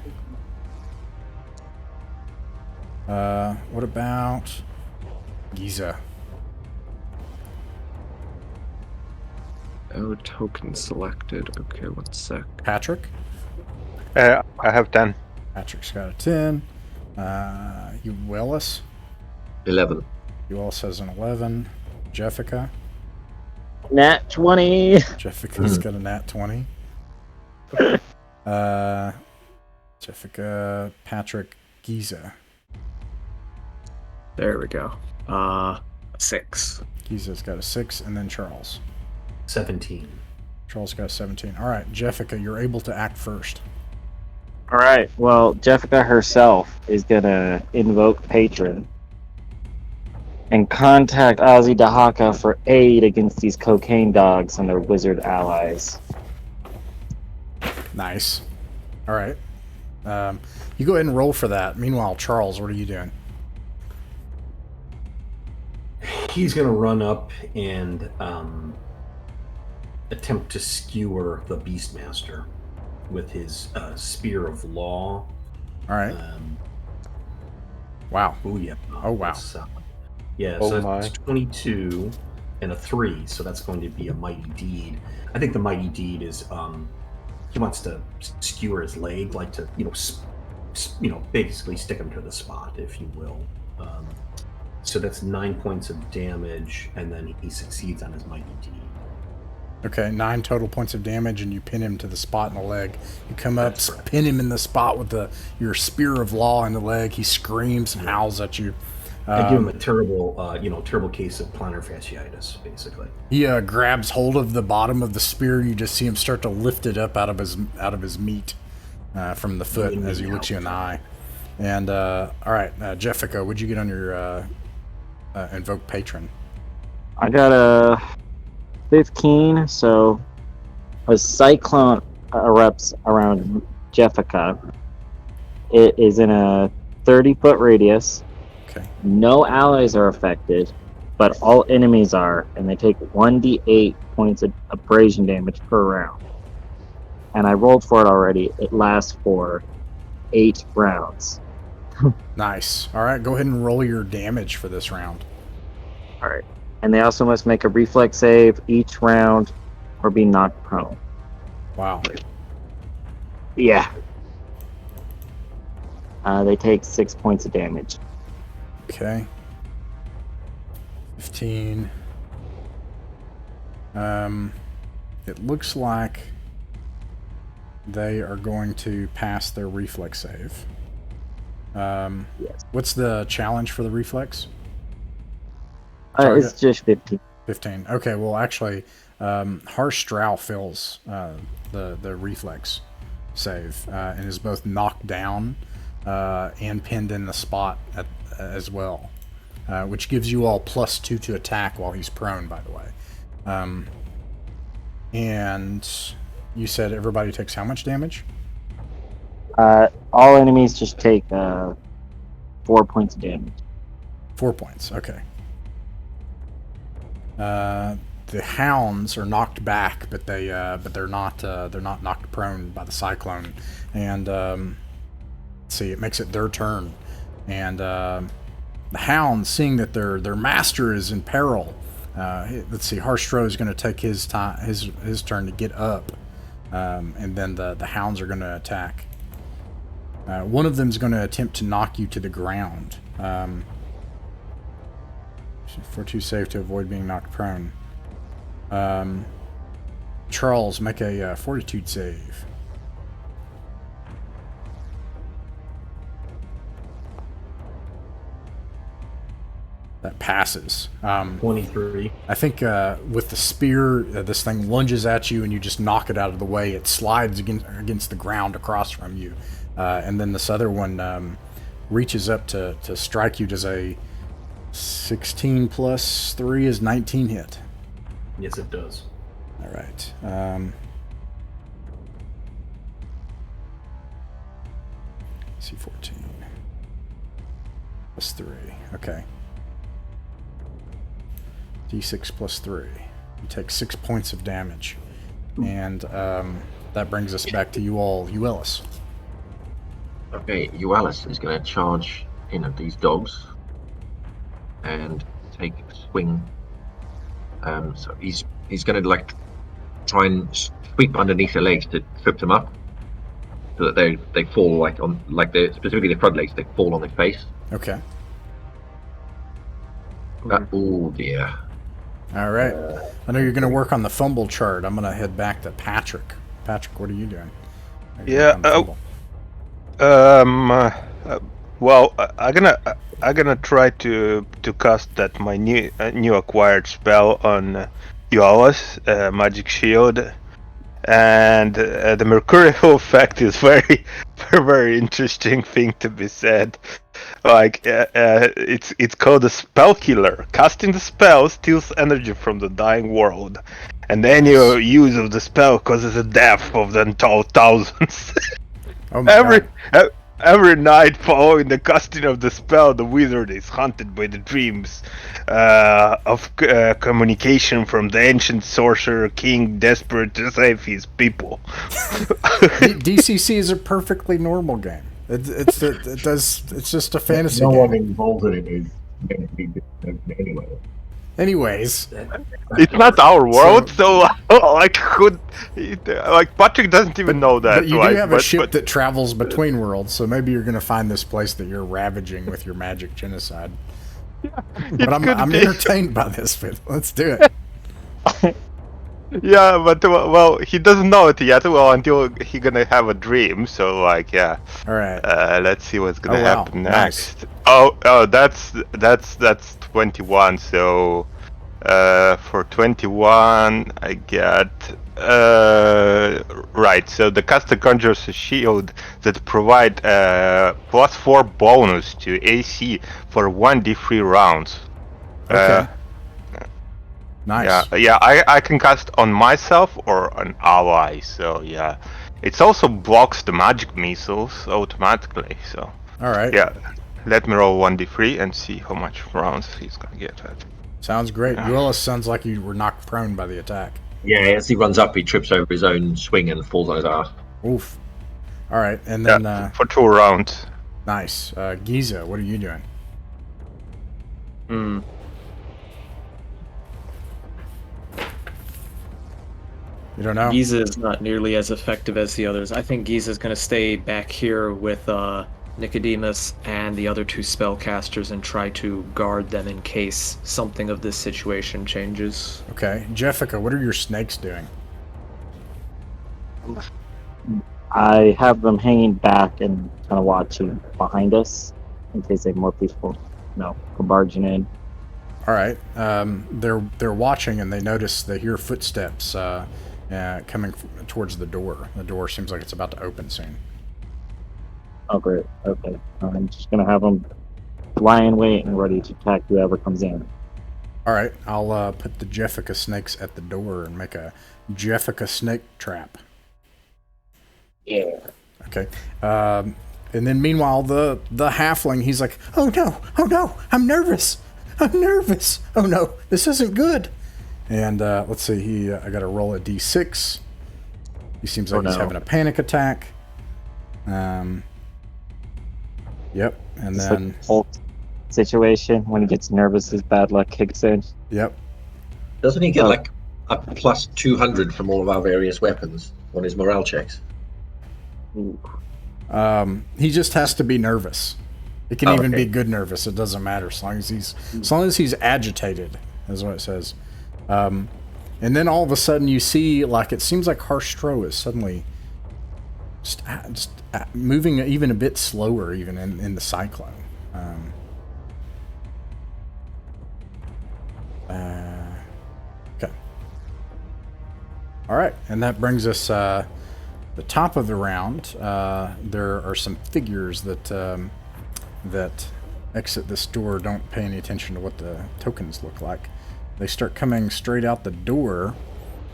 A: What about Giza?
C: Oh, token selected. Okay, 1 sec.
A: Patrick?
B: I have 10.
A: Patrick's got a 10. Uellis?
E: 11.
A: Uellis has an 11. Jeffica?
F: Nat 20.
A: Jeffica's got a nat 20. Jeffica, Patrick, Giza.
C: There we go. 6.
A: Giza's got a 6, and then Charles.
D: 17.
A: Charles got a 17. All right, Jeffica, you're able to act first.
F: All right. Well, Jeffica herself is gonna invoke Patron and contact Ozzy Dahaka for aid against these cocaine dogs and their wizard allies.
A: Nice. All right. You go ahead and roll for that. Meanwhile, Charles, what are you doing?
D: He's going to run up and attempt to skewer the Beastmaster with his Spear of Law.
A: All right. Wow.
D: Oh, yeah.
A: Oh, wow.
D: So that's 22 and a 3, so that's going to be a Mighty Deed. I think the Mighty Deed is, he wants to skewer his leg, like to, basically stick him to the spot, if you will. So that's 9 points of damage, and then he succeeds on his Mighty Deed.
A: Okay, 9 total points of damage, and you pin him to the spot in the leg. You come up, pin him in the spot with your Spear of Law in the leg. He screams and howls at you.
D: I give him a terrible case of plantar fasciitis, basically.
A: He grabs hold of the bottom of the spear. You just see him start to lift it up out of his meat from the foot as he looks you in the eye. And all right, Jeffica, what'd you get on your invoke patron?
F: I got a 15, so a cyclone erupts around Jeffica. It is in a 30-foot radius.
A: Okay.
F: No allies are affected, but all enemies are, and they take 1d8 points of abrasion damage per round. And I rolled for it already. It lasts for 8 rounds.
A: Nice. All right, go ahead and roll your damage for this round.
F: All right. And they also must make a reflex save each round or be knocked prone.
A: Wow.
F: Yeah. They take 6 points of damage.
A: Okay. 15. It looks like they are going to pass their reflex save.
F: Yes.
A: What's the challenge for the reflex?
F: It's just 15.
A: 15. Okay, well, actually, Harsh Drow fails the reflex save and is both knocked down and pinned in the spot as well, which gives you all +2 to attack while he's prone, by the way. And you said everybody takes how much damage?
F: All enemies just take 4 points of damage.
A: 4 points. Okay. The hounds are knocked back, but they're not knocked prone by the cyclone. And let's see, it makes it their turn. And the hounds, seeing that their master is in peril, let's see, Harstro is going to take his turn to get up, and then the hounds are going to attack. One of them is going to attempt to knock you to the ground. Fortitude save to avoid being knocked prone. Charles, make a fortitude save. That passes.
D: 23.
A: I think with the spear, this thing lunges at you and you just knock it out of the way. It slides against the ground across from you. And then this other one reaches up to strike you. Does a 16 plus 3 is 19 hit?
D: Yes, it does.
A: All right. See, 14 plus 3. Okay. D6 plus 3. You take 6 points of damage. And that brings us back to you all, Uellis.
E: Okay, Uellis is going to charge in at these dogs and take a swing. So he's going to try and sweep underneath their legs to trip them up, so that they fall specifically the front legs, they fall on their face.
A: Okay.
E: Oh dear.
A: All right. I know you're going to work on the fumble chart. I'm going to head back to Patrick. Patrick, what are you doing?
B: Well, I'm gonna try to cast that my new acquired spell on Uellis, Magic Shield, and the mercurial effect is very, very, very interesting thing to be said. It's called a spell killer. Casting the spell steals energy from the dying world, and any use of the spell causes the death of the untold thousands.
A: Oh my God.
B: Every night following the casting of the spell, the wizard is haunted by the dreams of communication from the ancient sorcerer king desperate to save his people.
A: DCC is a perfectly normal game. It's just a fantasy
E: No
A: game.
E: one involved in it is going to be different anyway.
A: Anyways,
B: It's not our world, so Patrick doesn't even know that.
A: but you do have a ship that travels between worlds, so maybe you're going to find this place that you're ravaging with your magic genocide. But I'm entertained by this, but let's do it.
B: Yeah, but well, he doesn't know it yet. Well, until he gonna have a dream. So
A: All right.
B: let's see what's gonna
A: Oh, wow.
B: happen
A: Nice.
B: next. Oh, that's 21. So, for 21, I get right. So the caster conjures a shield that provide +4 bonus to AC for 1d3 rounds.
A: Okay. Nice.
B: Yeah, I can cast on myself or an ally, so yeah. It also blocks the magic missiles automatically, so.
A: All right.
B: Yeah, let me roll 1d3 and see how much rounds he's gonna get at.
A: Sounds great. Uellis sounds like you were knocked prone by the attack.
E: Yeah, as he runs up, he trips over his own swing and falls on his ass.
A: Oof. All right, and then
B: For 2 rounds.
A: nice. Giza, what are you doing? You don't know?
C: Giza is not nearly as effective as the others. I think Giza's going to stay back here with Nicodemus and the other 2 spellcasters and try to guard them in case something of this situation changes.
A: Okay. Jessica, what are your snakes doing?
F: I have them hanging back and kind of watching behind us in case they have more people, come barging in.
A: All right. They're watching and they hear footsteps coming towards the door. The door seems like it's about to open soon.
F: Oh, great. Okay. I'm just going to have them lie in wait and ready to attack whoever comes in.
A: All right. I'll put the Jessica snakes at the door and make a Jessica snake trap.
F: Yeah.
A: Okay. And then meanwhile, the halfling, he's like, oh no, I'm nervous. Oh no, this isn't good. And let's see, I got to roll a d6. He seems like he's having a panic attack. Yep, and
F: it's
A: then...
F: like whole situation, when he gets nervous, his bad luck kicks in.
A: Yep.
E: Doesn't he get like a plus 200 from all of our various weapons on his morale checks?
A: He just has to be nervous. It can even be good nervous. It doesn't matter as long as he's agitated, is what it says. And then all of a sudden you see, like, it seems like Harstro is suddenly just moving even a bit slower, even in the cyclone. Okay. All right, and that brings us the top of the round. There are some figures that exit this door. Don't pay any attention to what the tokens look like. They start coming straight out the door,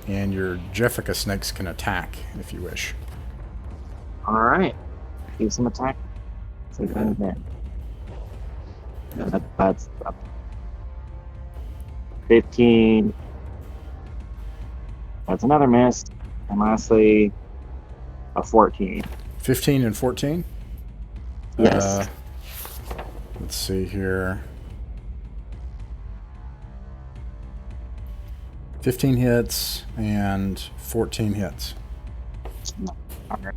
A: and your Jessica snakes can attack if you wish.
F: All right. Do some attack. See if anything. That's 15. That's another miss. And lastly, a 14.
A: 15 and 14?
F: Yes.
A: Let's see here. 15 hits and 14 hits.
F: Okay.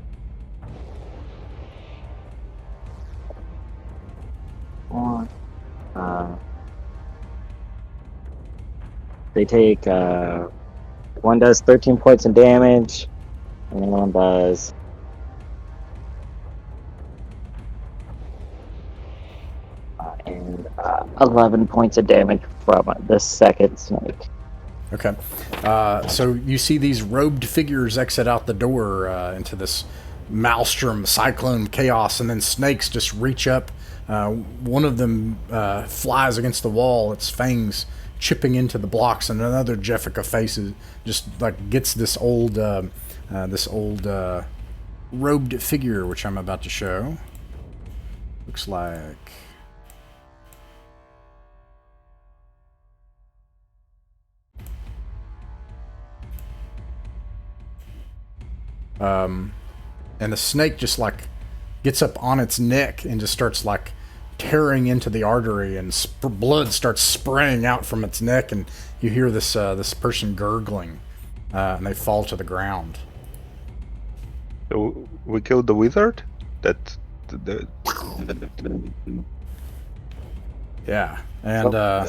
F: They take one does 13 points of damage, and one does 11 points of damage from the second snake.
A: Okay. So you see these robed figures exit out the door into this maelstrom, cyclone, chaos, and then snakes just reach up. One of them flies against the wall, its fangs chipping into the blocks, and another Jessica faces just like gets this old robed figure, which I'm about to show. Looks like... and the snake just like gets up on its neck and just starts like tearing into the artery, and blood starts spraying out from its neck, and you hear this this person gurgling, and they fall to the ground.
B: So we killed the wizard? That's
A: Yeah, and oh,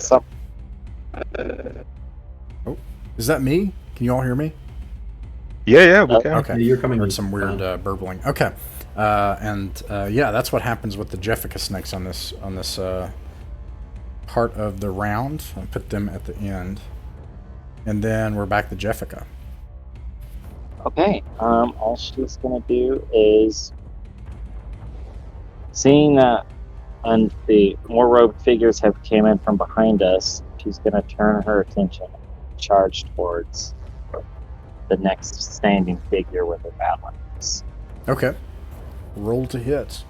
A: is that me? Can you all hear me?
B: yeah, we can.
A: Okay,
D: You're coming.
A: Heard some weird burbling. Okay, yeah, that's what happens with the Jessica snakes on this part of the round. I'll put them at the end, and then we're back to Jessica.
F: Okay. All she's gonna do is, seeing that, and the more robed figures have came in from behind us, she's gonna turn her attention and charge towards the next standing figure with her balance.
A: Okay. Roll to hit.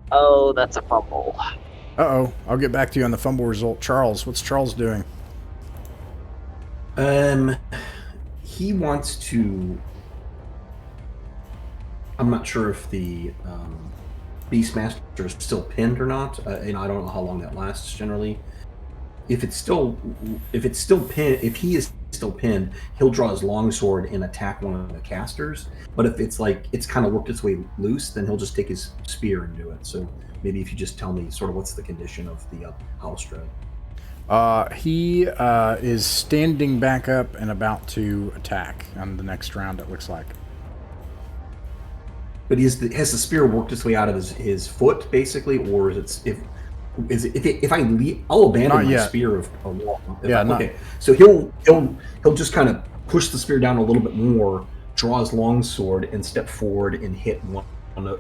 F: Oh, that's a fumble.
A: Uh-oh. I'll get back to you on the fumble result. Charles, what's Charles doing?
D: He wants to... I'm not sure if the Beastmaster is still pinned or not. And I don't know how long that lasts generally. If it's still pinned, if he is still pinned, he'll draw his longsword and attack one of the casters. But if it's like it's kind of worked its way loose, then he'll just take his spear and do it. So maybe if you just tell me sort of what's the condition of the house dread.
A: He is standing back up and about to attack on the next round, it looks like.
D: But has the spear worked its way out of his foot, basically, or is it if I leave, I'll abandon my spear of a wall. Okay, so he'll just kind of push the spear down a little bit more, draw his longsword, and step forward and hit one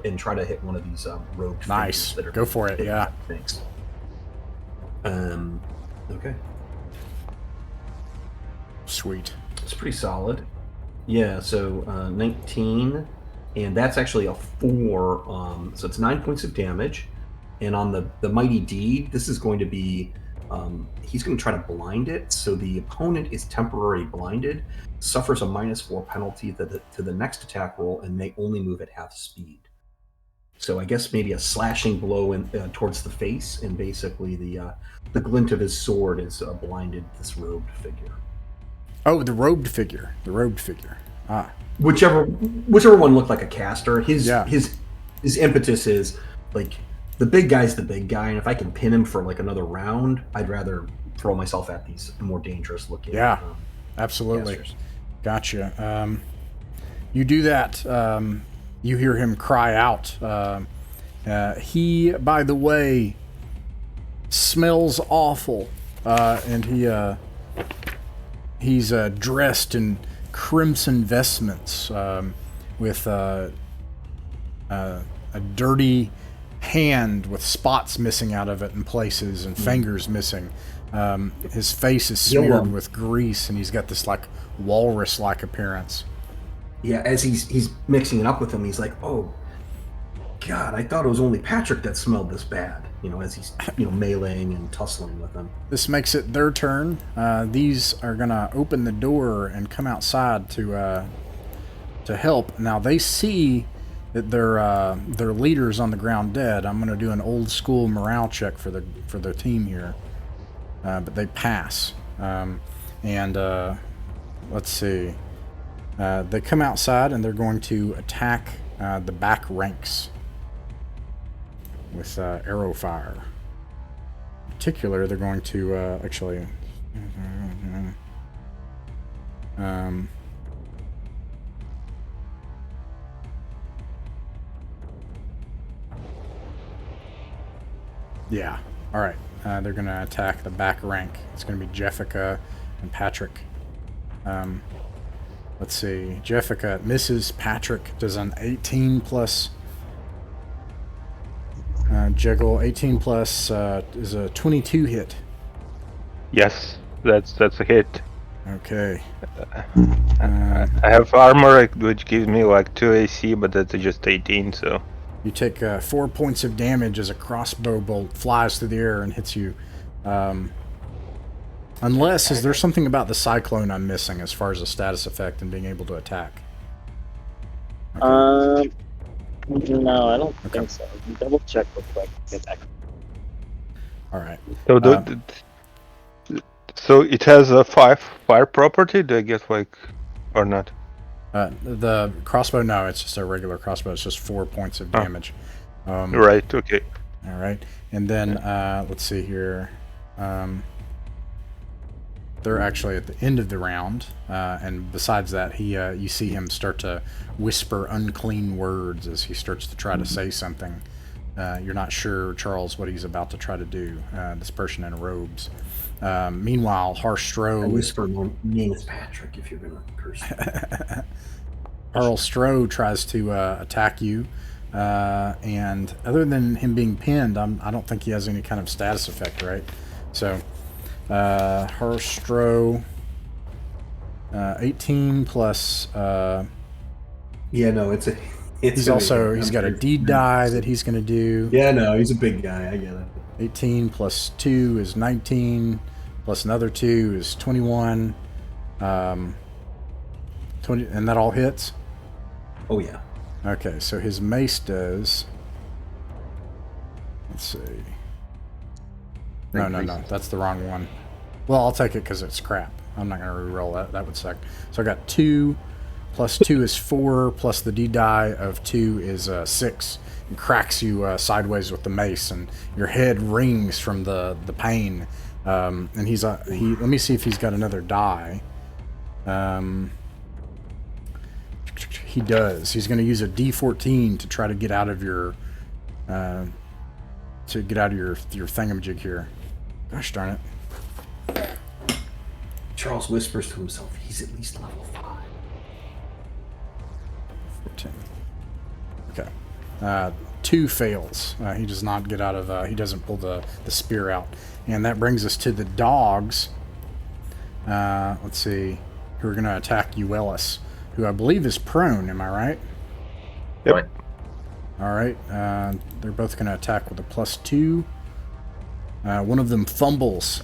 D: and try to hit one of these rogue.
A: Nice, that are go for it. Yeah.
D: Thanks. Okay.
A: Sweet.
D: It's pretty solid. Yeah. So 19. And that's actually a 4, so it's 9 points of damage. And on the Mighty Deed, this is going to be, he's going to try to blind it. So the opponent is temporarily blinded, suffers a -4 penalty to the next attack roll, and may only move at half speed. So I guess maybe a slashing blow towards the face, and basically the glint of his sword is blinded this robed figure.
A: Oh, the robed figure. Ah.
D: Whichever one looked like a caster. His impetus is like the big guy's the big guy, and if I can pin him for like another round, I'd rather throw myself at these more dangerous looking.
A: Yeah, absolutely. Casters. Gotcha. You do that. You hear him cry out. He, by the way, smells awful, and he's dressed in crimson vestments with a dirty hand with spots missing out of it in places and fingers missing. His face is smeared with grease, and he's got this like walrus-like appearance.
D: Yeah, as he's mixing it up with him, he's like, "Oh, God, I thought it was only Patrick that smelled this bad." As he's meleeing and tussling with them.
A: This makes it their turn. These are gonna open the door and come outside to help. Now they see that their leader's on the ground dead. I'm gonna do an old school morale check for the team here, but they pass. Let's see. They come outside and they're going to attack the back ranks with arrow fire. In particular, they're going to actually. Yeah. All right. They're going to attack the back rank. It's going to be Jeffica and Patrick. Let's see. Jeffica misses. Patrick does an 18 plus. Juggle 18 plus is a 22 hit.
B: Yes, that's a hit.
A: Okay.
B: I have armor which gives me like 2 AC, but that's just 18, so.
A: You take 4 points of damage as a crossbow bolt flies through the air and hits you. Unless, is there something about the cyclone I'm missing as far as a status effect and being able to attack?
F: Okay. No, I don't think so. Double check real quick. Get back.
A: All right.
B: So it has a fire property. Do I get like, or not?
A: The crossbow, no, it's just a regular crossbow. It's just 4 points of damage.
B: Right. Okay.
A: All right, and then let's see here. They're actually at the end of the round, and besides that, you see him start to whisper unclean words as he starts to try to say something. You're not sure, Charles, what he's about to try to do. This person in robes. Meanwhile, Harstro.
D: I whisper my name is Patrick if you're gonna curse.
A: Harstro tries to attack you, and other than him being pinned, I don't think he has any kind of status effect, right? So. Harstro, 18 plus.
D: Yeah, no, it's
A: he's got a deed die that he's going to do.
D: Yeah, no, he's a big guy. I get it.
A: 18 plus 2 is 19, plus another 2 is 21. 20, and that all hits?
D: Oh, yeah.
A: Okay, so his mace does. Let's see. No, that's the wrong one. Well, I'll take it because it's crap. I'm not going to re-roll that. That would suck. So I got 2 plus 2 is 4 plus the D die of 2 is 6. And cracks you sideways with the mace, and your head rings from the pain. And let me see if he's got another die. He does. He's going to use a D14 to try to get out of your your thingamajig here. Gosh darn it.
D: Charles whispers to himself, he's at least level 5.
A: 14. Okay. 2 fails. He does not get out of... he doesn't pull the spear out. And that brings us to the dogs. Let's see. Who are going to attack Uellis, who I believe is prone. Am I right?
B: Yep.
E: Right.
A: All right. They're both going to attack with a +2. One of them fumbles.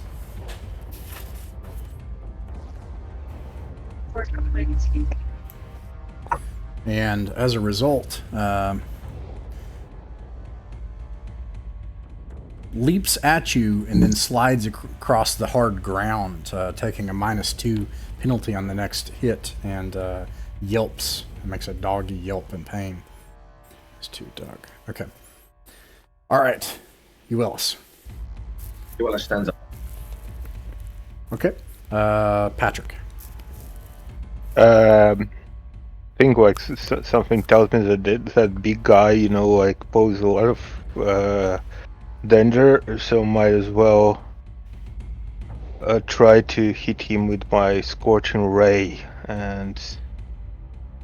A: And as a result, leaps at you and then slides across the hard ground, taking a -2 penalty on the next hit, and yelps. It makes a doggy yelp in pain. It's 2 dog. Okay. All right. Uellis.
E: Uellis stands up.
A: Okay. Patrick.
B: I think like something tells me that big guy, you know, like poses a lot of danger, so might as well try to hit him with my scorching ray and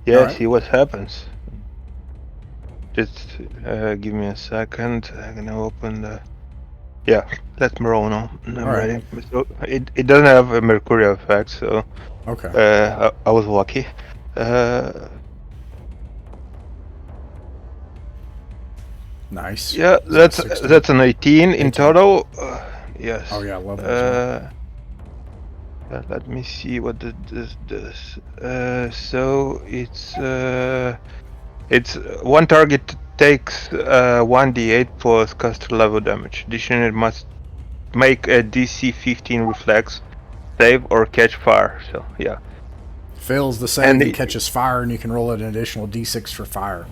B: see what happens. Just give me a second. I'm gonna open the. Yeah, let me roll now. I'm ready. So it doesn't have a mercurial effect, so
A: Okay.
B: I was lucky.
A: Nice.
B: Yeah, that's an 18 in total. Yes.
A: Oh yeah, I love that.
B: Let me see what this does. So it's one target takes 1d8 plus caster level damage. Additionally, it must make a DC 15 reflex save or catch fire. So yeah.
A: Fails the save and catches fire, and you can roll an additional d6 for fire,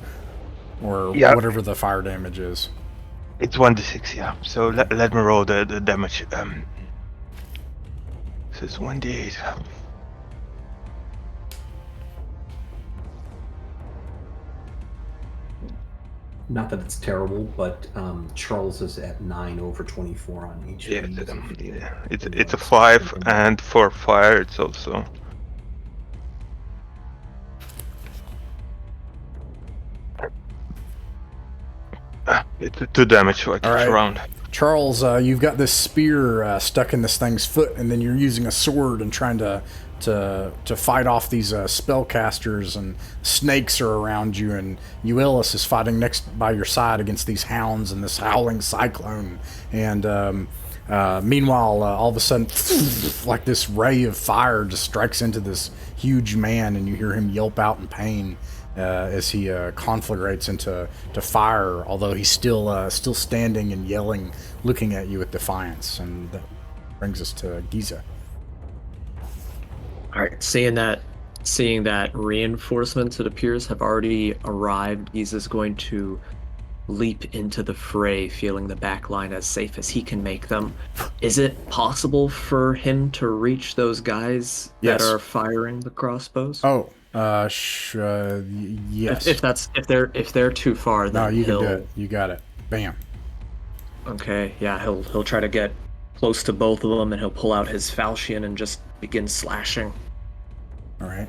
A: or whatever the fire damage is.
B: It's 1d6, yeah. So let me roll the damage. So it's 1d8.
D: Not that it's terrible, but Charles is at 9 over 24 on each.
B: Yeah, it's a 5, and for fire it's also. It's 2 damage like each round.
A: Charles, you've got this spear stuck in this thing's foot, and then you're using a sword and trying to fight off these spellcasters, and snakes are around you, and Uellis is fighting next by your side against these hounds and this howling cyclone. And meanwhile, all of a sudden, like this ray of fire just strikes into this huge man, and you hear him yelp out in pain as he conflagrates into fire, although he's still standing and yelling, looking at you with defiance. And that brings us to Giza.
C: All right, seeing that reinforcements, it appears, have already arrived, Giza's going to leap into the fray, feeling the back line as safe as he can make them. Is it possible for him to reach those guys that are firing the crossbows?
A: Oh, yes.
C: If they're too far, then
A: no, you can do it. You got it. Bam.
C: Okay, yeah, he'll try to get close to both of them, and he'll pull out his falchion and just begin slashing.
A: All right.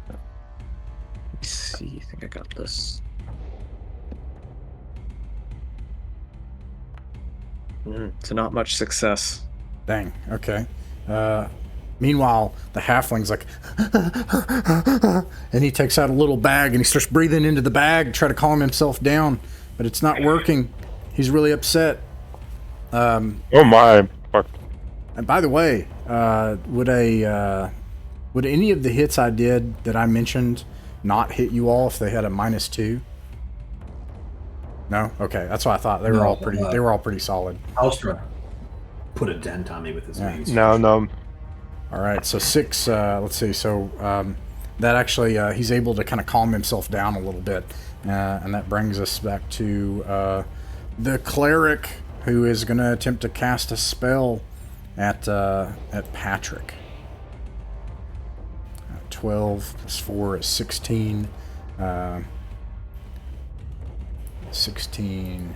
C: Let me see. I think I got this. So not much success.
A: Dang. Okay. Meanwhile, the halfling's like, and he takes out a little bag and he starts breathing into the bag to try to calm himself down, but it's not working. He's really upset.
B: Oh my!
A: And by the way, would any of the hits I did that I mentioned not hit you all if they had a -2? No. Okay, that's what I thought. They were all pretty. They were all pretty solid.
D: Astra put a dent on me with his mace.
B: No.
A: All right, so 6. Let's see. So that actually, he's able to kind of calm himself down a little bit, and that brings us back to the cleric, who is going to attempt to cast a spell at Patrick. 12 plus 4 is 16. 16.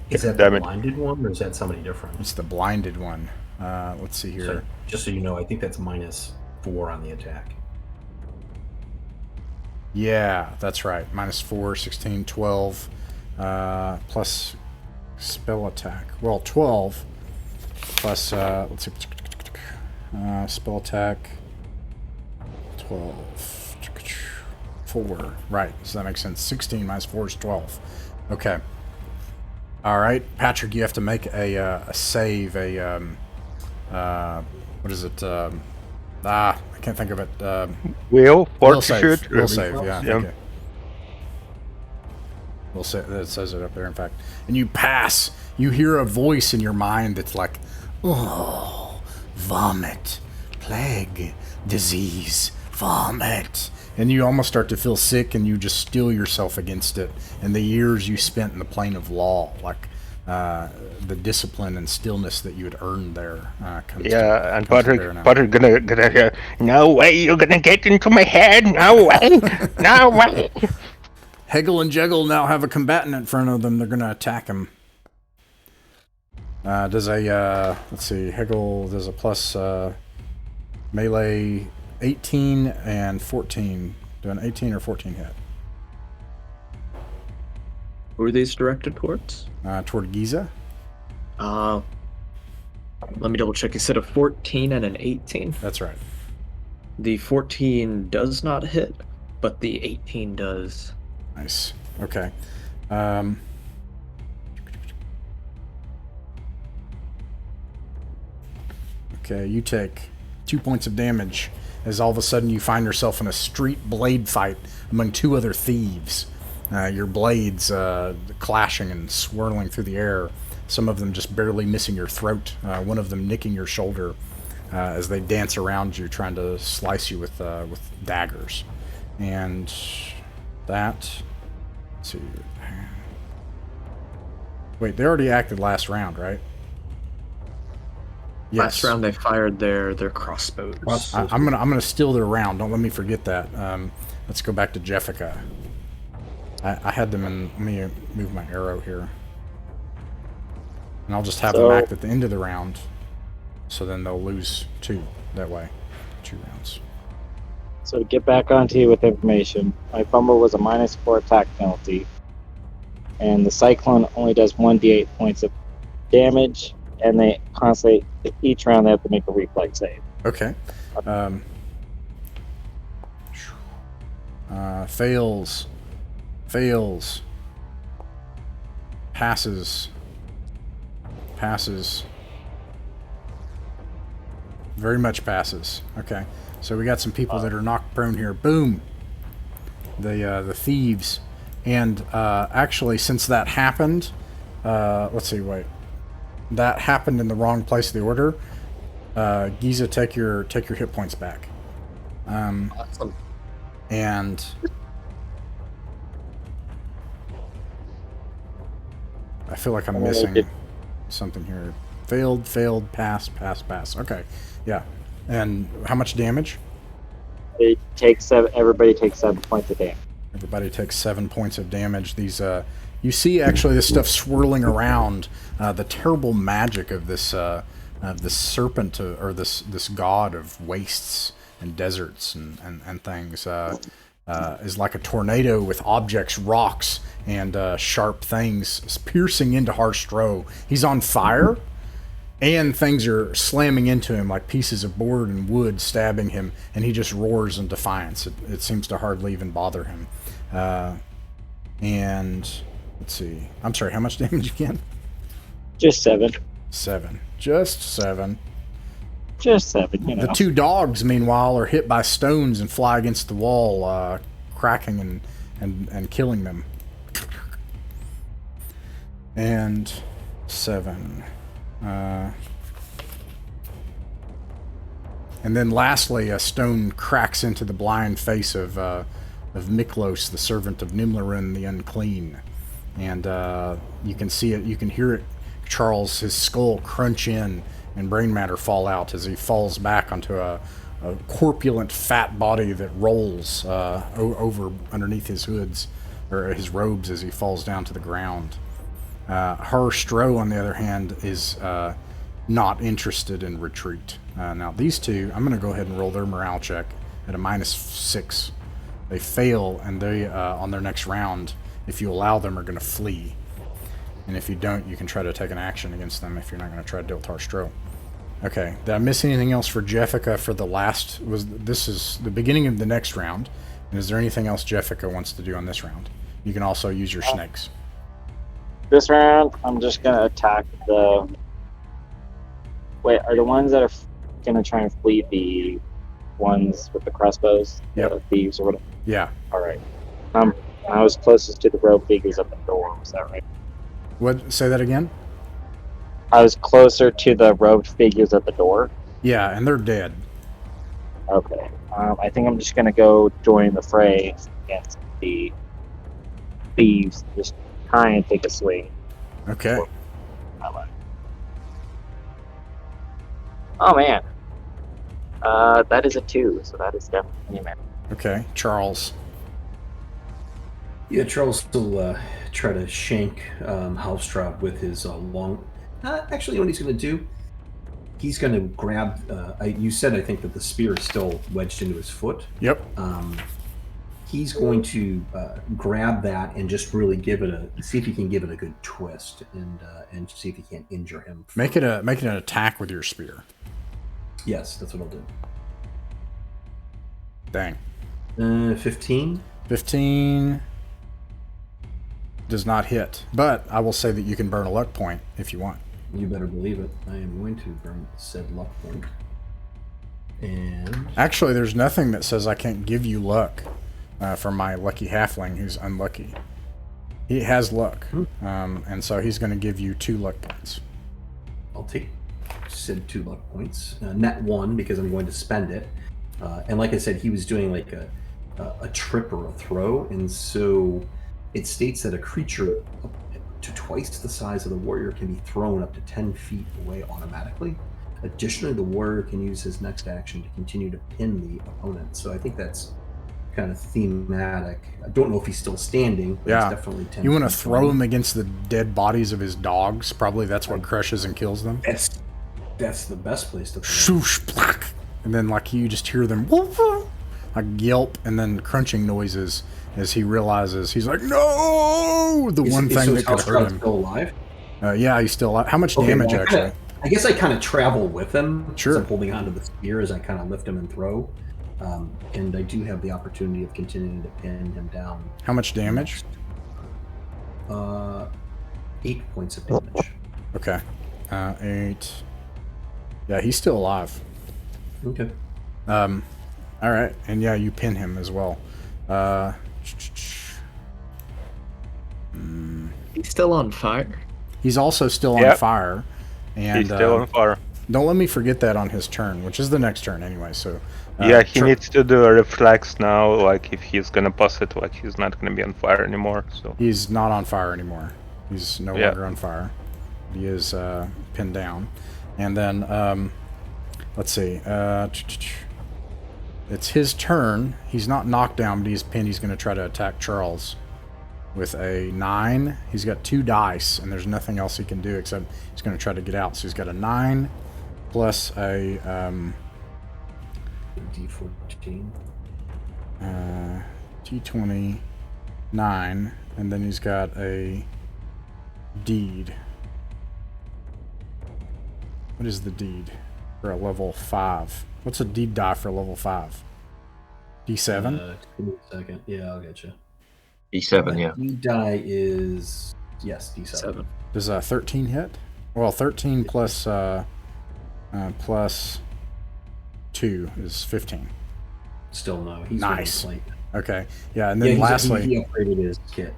D: Is that the blinded one, or is that somebody different?
A: It's the blinded one. Let's see here.
D: So, just so you know, I think that's -4 on the attack.
A: Yeah, that's right. -4, 16, 12, plus spell attack. Well, 12 plus, let's see, spell attack, 12, 4. Right, so that makes sense. 16 minus 4 is 12. Okay. All right, Patrick, you have to make a save, what is it? I can't think of it.
B: Will
A: save.
B: fortitude.
A: Will save. Yeah.
B: Yeah.
A: Okay. Will save. It says it up there. In fact, and you pass. You hear a voice in your mind that's like, "Oh, vomit, plague, disease, vomit," and you almost start to feel sick, and you just steel yourself against it. And the years you spent in the plane of law, like the discipline and stillness that you had earned there, comes
B: And
A: comes to bear now.
B: Patrick gonna no way you're gonna get into my head, no way, no way.
A: Hegel and Jeggle now have a combatant in front of them. They're gonna attack him. Does a let's see, Hegel does a plus melee 18 and 14. Do an 18 or 14 hit?
C: Who are these directed towards?
A: Toward Giza.
C: Let me double check. You said a 14 and an 18.
A: That's right.
C: The 14 does not hit, but the 18 does.
A: Nice. Okay. Okay, you take 2 points of damage as all of a sudden you find yourself in a street blade fight among 2 other thieves. Your blades clashing and swirling through the air, some of them just barely missing your throat, one of them nicking your shoulder as they dance around you trying to slice you with daggers. And that... Let's see. Wait, they already acted last round, right? Yes.
C: Last round they fired their crossbows.
A: I'm gonna steal their round. Don't let me forget that. Let's go back to Jeffica. I had them in. Let me move my arrow here, and I'll just have them act at the end of the round. So then they'll lose 2 that way. 2 rounds.
F: So to get back onto you with information, my fumble was a -4 attack penalty, and the cyclone only does 1d8 points of damage, and they constantly, each round they have to make a reflex save.
A: Okay. Fails. Passes. Very much passes. Okay. So we got some people that are knocked prone here. Boom. The thieves. And actually, since that happened, let's see, wait. That happened in the wrong place of the order. Giza, take your hit points back.
C: Awesome.
A: And I feel like I'm missing something here. Failed, pass. Okay, yeah. And how much damage?
F: It takes everybody takes 7 points of damage.
A: Everybody takes 7 points of damage. These, you see actually this stuff swirling around. The terrible magic of this serpent, or this god of wastes and deserts and things, is like a tornado with objects, rocks, and sharp things piercing into Harstro. He's on fire, and things are slamming into him like pieces of board and wood, stabbing him, and he just roars in defiance. It seems to hardly even bother him. And let's see. I'm sorry, how much damage again?
F: Just 7.
A: 7. Just 7.
F: Just 7, you know.
A: The 2 dogs, meanwhile, are hit by stones and fly against the wall, cracking and killing them. And 7. And then lastly, a stone cracks into the blind face of Miklos, the servant of Nimlarin the Unclean. And you can see it, you can hear it, Charles, his skull crunch in and brain matter fall out as he falls back onto a corpulent fat body that rolls over underneath his hoods, or his robes, as he falls down to the ground. Stro, on the other hand, is not interested in retreat. Now these two, I'm going to go ahead and roll their morale check at a -6. They fail, and they, on their next round, if you allow them, are going to flee. And if you don't, you can try to take an action against them if you're not going to try to deal with Stro. Okay, did I miss anything else for Jeffica for the last... This is the beginning of the next round. And is there anything else Jeffica wants to do on this round? You can also use your snakes.
F: This round, I'm just going to attack the... Wait, are the ones that are going to try and flee the ones with the crossbows?
A: Yep.
F: The thieves or whatever?
A: Yeah.
F: Alright. I was closest to the rope figures at the door, was that right?
A: What? Say that again?
F: I was closer to the robed figures at the door.
A: Yeah, and they're dead.
F: Okay. I think I'm just going to go join the fray against the thieves. Just try and take a swing.
A: Okay.
F: Oh, man. That is a 2, so that is definitely a man.
A: Okay, Charles.
D: Yeah, Charles will try to shank Halstrop with his long... actually, what he's going to do, he's going to grab... you said, I think, that the spear is still wedged into his foot.
A: Yep.
D: He's going to grab that and just really give it a... See if he can give it a good twist and see if he can't injure him.
A: Make it an attack with your spear.
D: Yes, that's what I'll do.
A: Dang.
D: 15?
A: 15... does not hit, but I will say that you can burn a luck point if you want.
D: You better believe it. I am going to burn said luck point. And
A: actually, there's nothing that says I can't give you luck for my lucky halfling who's unlucky. He has luck, and so he's going to give you 2 luck points.
D: I'll take said 2 luck points. Net 1 because I'm going to spend it. And like I said, he was doing like a trip or a throw, and so it states that a creature up to twice the size of the warrior can be thrown up to 10 feet away automatically. Additionally, the warrior can use his next action to continue to pin the opponent. So I think that's kind of thematic. I don't know if he's still standing, but
A: yeah.
D: It's definitely 10
A: You want to
D: feet
A: throw
D: away.
A: him against the dead bodies of his dogs? Probably that's what crushes and kills them.
D: That's the best place to throw him.
A: Shoosh, plack. And then like you just hear them like yelp and then crunching noises as he realizes, he's like, no! The one thing that could hurt him.
D: Still alive?
A: Yeah, he's still alive. How much damage, actually?
D: I guess I kind of travel with him.
A: Sure.
D: I'm holding onto the spear as I kind of lift him and throw. And I do have the opportunity of continuing to pin him down.
A: How much damage?
D: 8 points of damage.
A: Okay. 8. Yeah, he's still alive.
D: Okay.
A: All right. And yeah, you pin him as well.
C: He's still on fire.
A: He's also still on fire. And
B: he's still on fire.
A: Don't let me forget that on his turn, which is the next turn anyway. So
B: yeah, he needs to do a reflex now. Like if he's gonna pass it, like he's not gonna be on fire anymore. So
A: he's not on fire anymore. He's no longer on fire. He is pinned down. And then let's see. It's his turn. He's not knocked down, but he's pinned. He's going to try to attack Charles with a 9. He's got 2 dice, and there's nothing else he can do except he's going to try to get out. So he's got a 9 plus a
D: D14.
A: D20, 9, and then he's got a deed. What is the deed for a level 5? What's a deed die for a level 5? D7?
D: Give me a second. Yeah, I'll get you.
E: D7, yeah.
D: Deed die is... Yes, D7.
C: 7.
A: Does 13 hit? Well, 13 plus 2 is 15.
D: Still no. He's
A: Nice.
D: really late.
A: Okay. Yeah, and then lastly...
D: He upgraded his kit.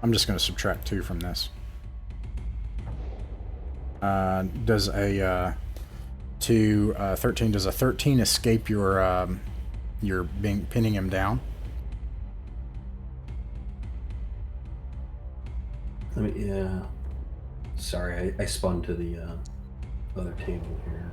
A: I'm just going to subtract 2 from this. Does a to 13. Does a 13 escape your pinning him down?
D: Let me. Yeah. Sorry, I spun to the other table here.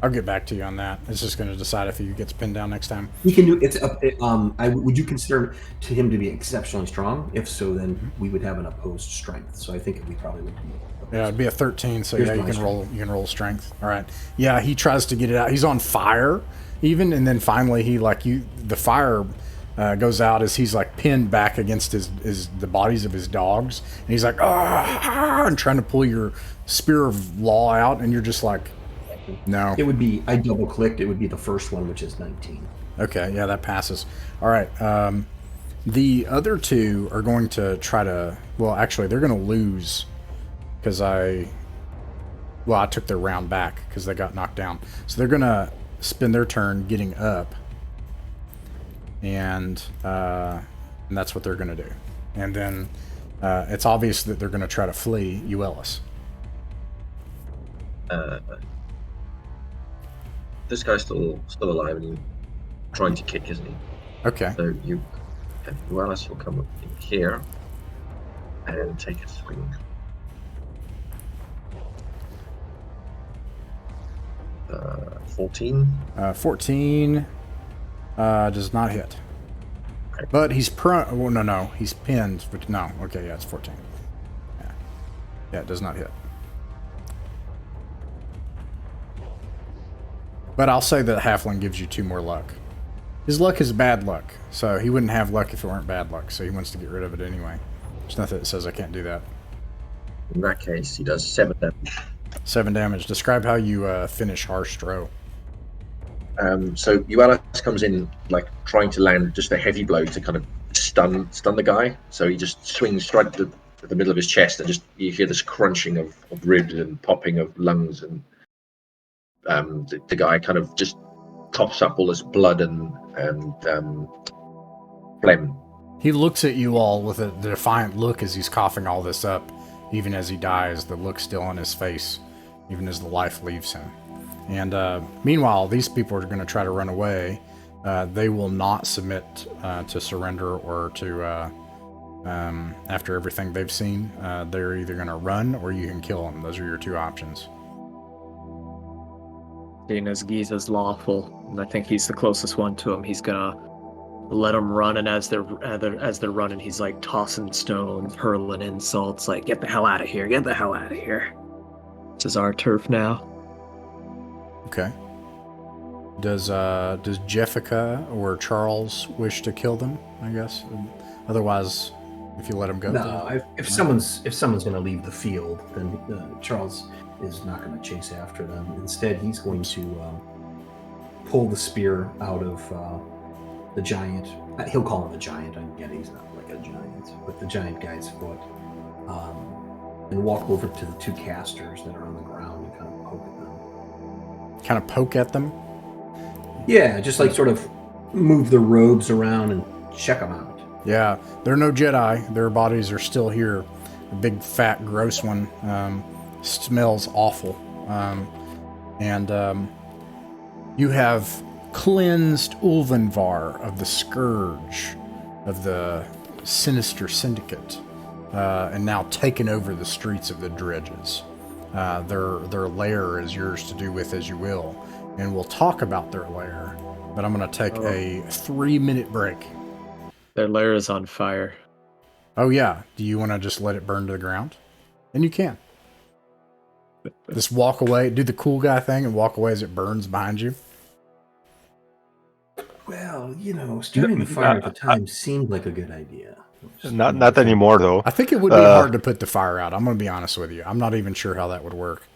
A: I'll get back to you on that. It's just going to decide if he gets pinned down next time.
D: He can do it's. Would you consider him to be exceptionally strong? If so, then we would have an opposed strength. So I think we probably would be.
A: Yeah, it'd be a 13. So
D: Here's
A: yeah, you
D: my
A: can
D: strength.
A: roll. You can roll strength. All right. Yeah, he tries to get it out. He's on fire, even, and then finally he the fire goes out as he's like pinned back against the bodies of his dogs, and he's like and trying to pull your spear of law out, and you're just like, no.
D: It would be. I double clicked. It would be the first one, which is 19.
A: Okay, yeah, that passes. All right. The other two are going to try to. Well, actually, they're going to lose because I took their round back because they got knocked down. So they're going to spend their turn getting up, and that's what they're going to do. And then it's obvious that they're going to try to flee Uellis.
E: This guy's still alive and trying to kick, isn't he?
A: Okay.
E: So Uellis will come up in here and take a swing. 14.
A: 14 does not hit.
E: Okay.
A: But he's prone. Well, no, he's pinned. But no, okay, yeah, it's 14. Yeah, it does not hit. But I'll say that Halfling gives you 2 more luck. His luck is bad luck, so he wouldn't have luck if it weren't bad luck, so he wants to get rid of it anyway. There's nothing that says I can't do that.
E: In that case, he does 7 damage.
A: 7 damage. Describe how you finish Harsh Throw.
E: So Uellis comes in like trying to land just a heavy blow to kind of stun the guy. So he just swings right at the middle of his chest, and just you hear this crunching of ribs and popping of lungs, and the guy kind of just coughs up all this blood and phlegm.
A: He looks at you all with a defiant look as he's coughing all this up, even as he dies, the look still on his face, even as the life leaves him. And meanwhile, these people are going to try to run away. They will not submit to surrender or to, after everything they've seen. They're either going to run or you can kill them. Those are your 2 options.
C: Seeing as Giza's lawful, and I think he's the closest one to him, he's gonna let them run, and as they're running, he's like tossing stones, hurling insults, like, get the hell out of here, get the hell out of here. This is our turf now.
A: Okay. Does Jeffica or Charles wish to kill them, I guess? Otherwise, if you let them go.
D: No, if someone's going to leave the field, then Charles is not going to chase after them. Instead, he's going to pull the spear out of the giant. He'll call him a giant. I get he's not like a giant, but the giant guy's foot, and walk over to the 2 casters that are on the ground and kind of poke at them.
A: Kind of poke at them?
D: Yeah, just like sort of move the robes around and check them out.
A: Yeah, they're no Jedi. Their bodies are still here. A big, fat, gross one. Smells awful. You have cleansed Ulvenvar of the scourge of the Sinister Syndicate, and now taken over the streets of the dredges. Their lair is yours to do with as you will, and we'll talk about their lair, but I'm going to take a 3-minute break.
C: Their lair is on fire.
A: Oh yeah, do you want to just let it burn to the ground? And you can. Just walk away, do the cool guy thing, and walk away as it burns behind you.
D: Well, starting the fire at the time seemed like a good idea.
B: Not anymore, though.
A: I think it would be hard to put the fire out. I'm going to be honest with you. I'm not even sure how that would work.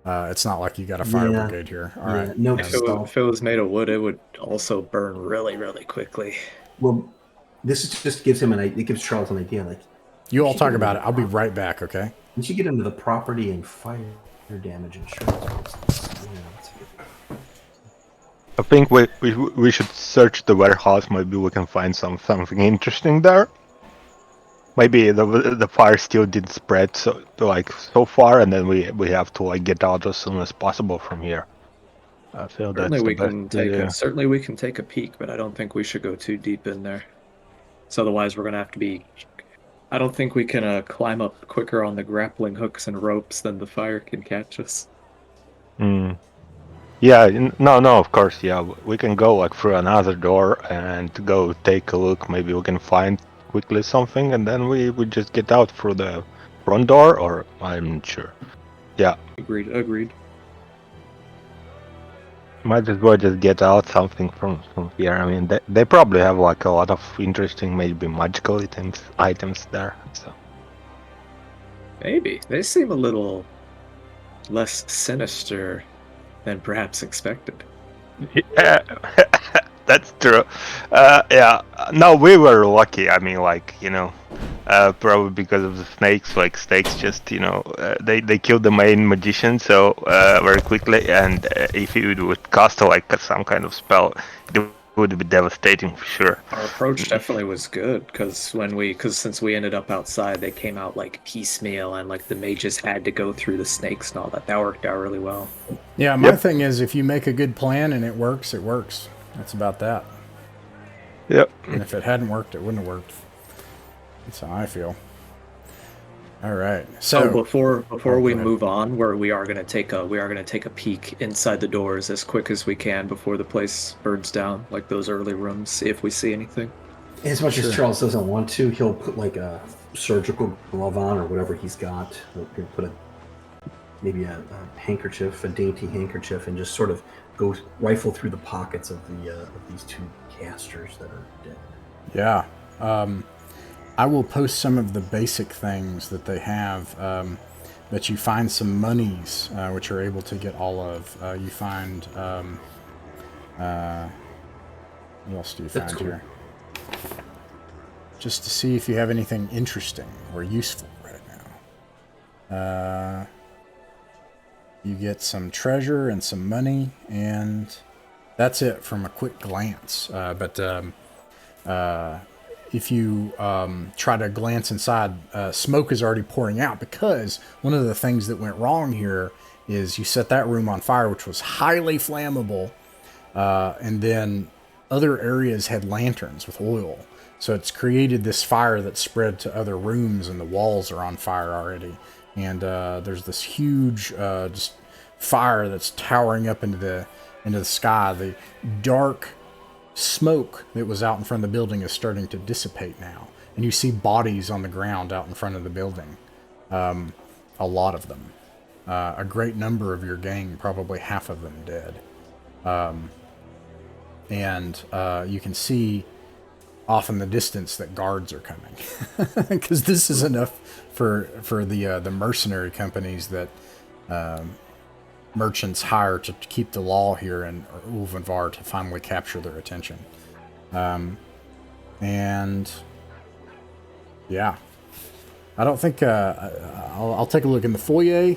A: It's not like you got a fire brigade here. All right.
D: No.
C: If it was made of wood, it would also burn really, really quickly.
D: Well, this just gives him it gives Charles an idea. Like,
A: you all talk about it. I'll be right back. Okay.
D: Once you get into the property and fire damage insurance.
B: I think we should search the warehouse. Maybe we can find something interesting there. maybe the fire still didn't spread so far, and then we have to like get out as soon as possible from here. I feel
C: Certainly
B: that's the
C: we
B: best
C: can
B: to
C: take
B: do.
C: certainly we can take a peek, but I don't think we should go too deep in there. So otherwise we're gonna have to be. I don't think we can climb up quicker on the grappling hooks and ropes than the fire can catch us.
B: Yeah, no, of course, yeah. We can go like through another door and go take a look. Maybe we can find quickly something, and then we just get out through the front door, or I'm not sure. Yeah,
C: Agreed.
B: might as well just get out something from here. I mean, they probably have like a lot of interesting, maybe magical items there. So
C: Maybe. They seem a little less sinister than perhaps expected.
B: yeah, that's true. Yeah, no, we were lucky. I mean, like probably because of the snakes. Like snakes, just they killed the main magician so very quickly. And if you would cast like some kind of spell, it would be devastating for sure.
C: Our approach definitely was good because since we ended up outside, they came out like piecemeal, and like the mages had to go through the snakes and all that. That worked out really well.
A: Yeah, my thing is if you make a good plan and it works, it works. That's about that.
B: Yep.
A: And if it hadn't worked, it wouldn't have worked. That's how I feel. All right. So
C: before we move on, we are gonna take a peek inside the doors as quick as we can before the place burns down, like those early rooms. See if we see anything.
D: As much as Charles doesn't want to, he'll put like a surgical glove on or whatever he's got. He'll put maybe a handkerchief, a dainty handkerchief, and just sort of go rifle through the pockets of these two casters that are dead.
A: Yeah. I will post some of the basic things that they have. That you find some monies, which you're able to get all of. You find. What else do you find here? Just to see if you have anything interesting or useful right now. You get some treasure and some money, and that's it from a quick glance. If you try to glance inside, smoke is already pouring out because one of the things that went wrong here is you set that room on fire, which was highly flammable, and then other areas had lanterns with oil. So it's created this fire that spread to other rooms, and the walls are on fire already. And there's this huge just fire that's towering up into the sky. The dark smoke that was out in front of the building is starting to dissipate now, and you see bodies on the ground out in front of the building. A lot of them. A great number of your gang, probably half of them dead. And you can see off in the distance that guards are coming, because this is enough for the mercenary companies that merchants hire to keep the law here in Ulvenvar to finally capture their attention. And yeah, I don't think I'll take a look in the foyer.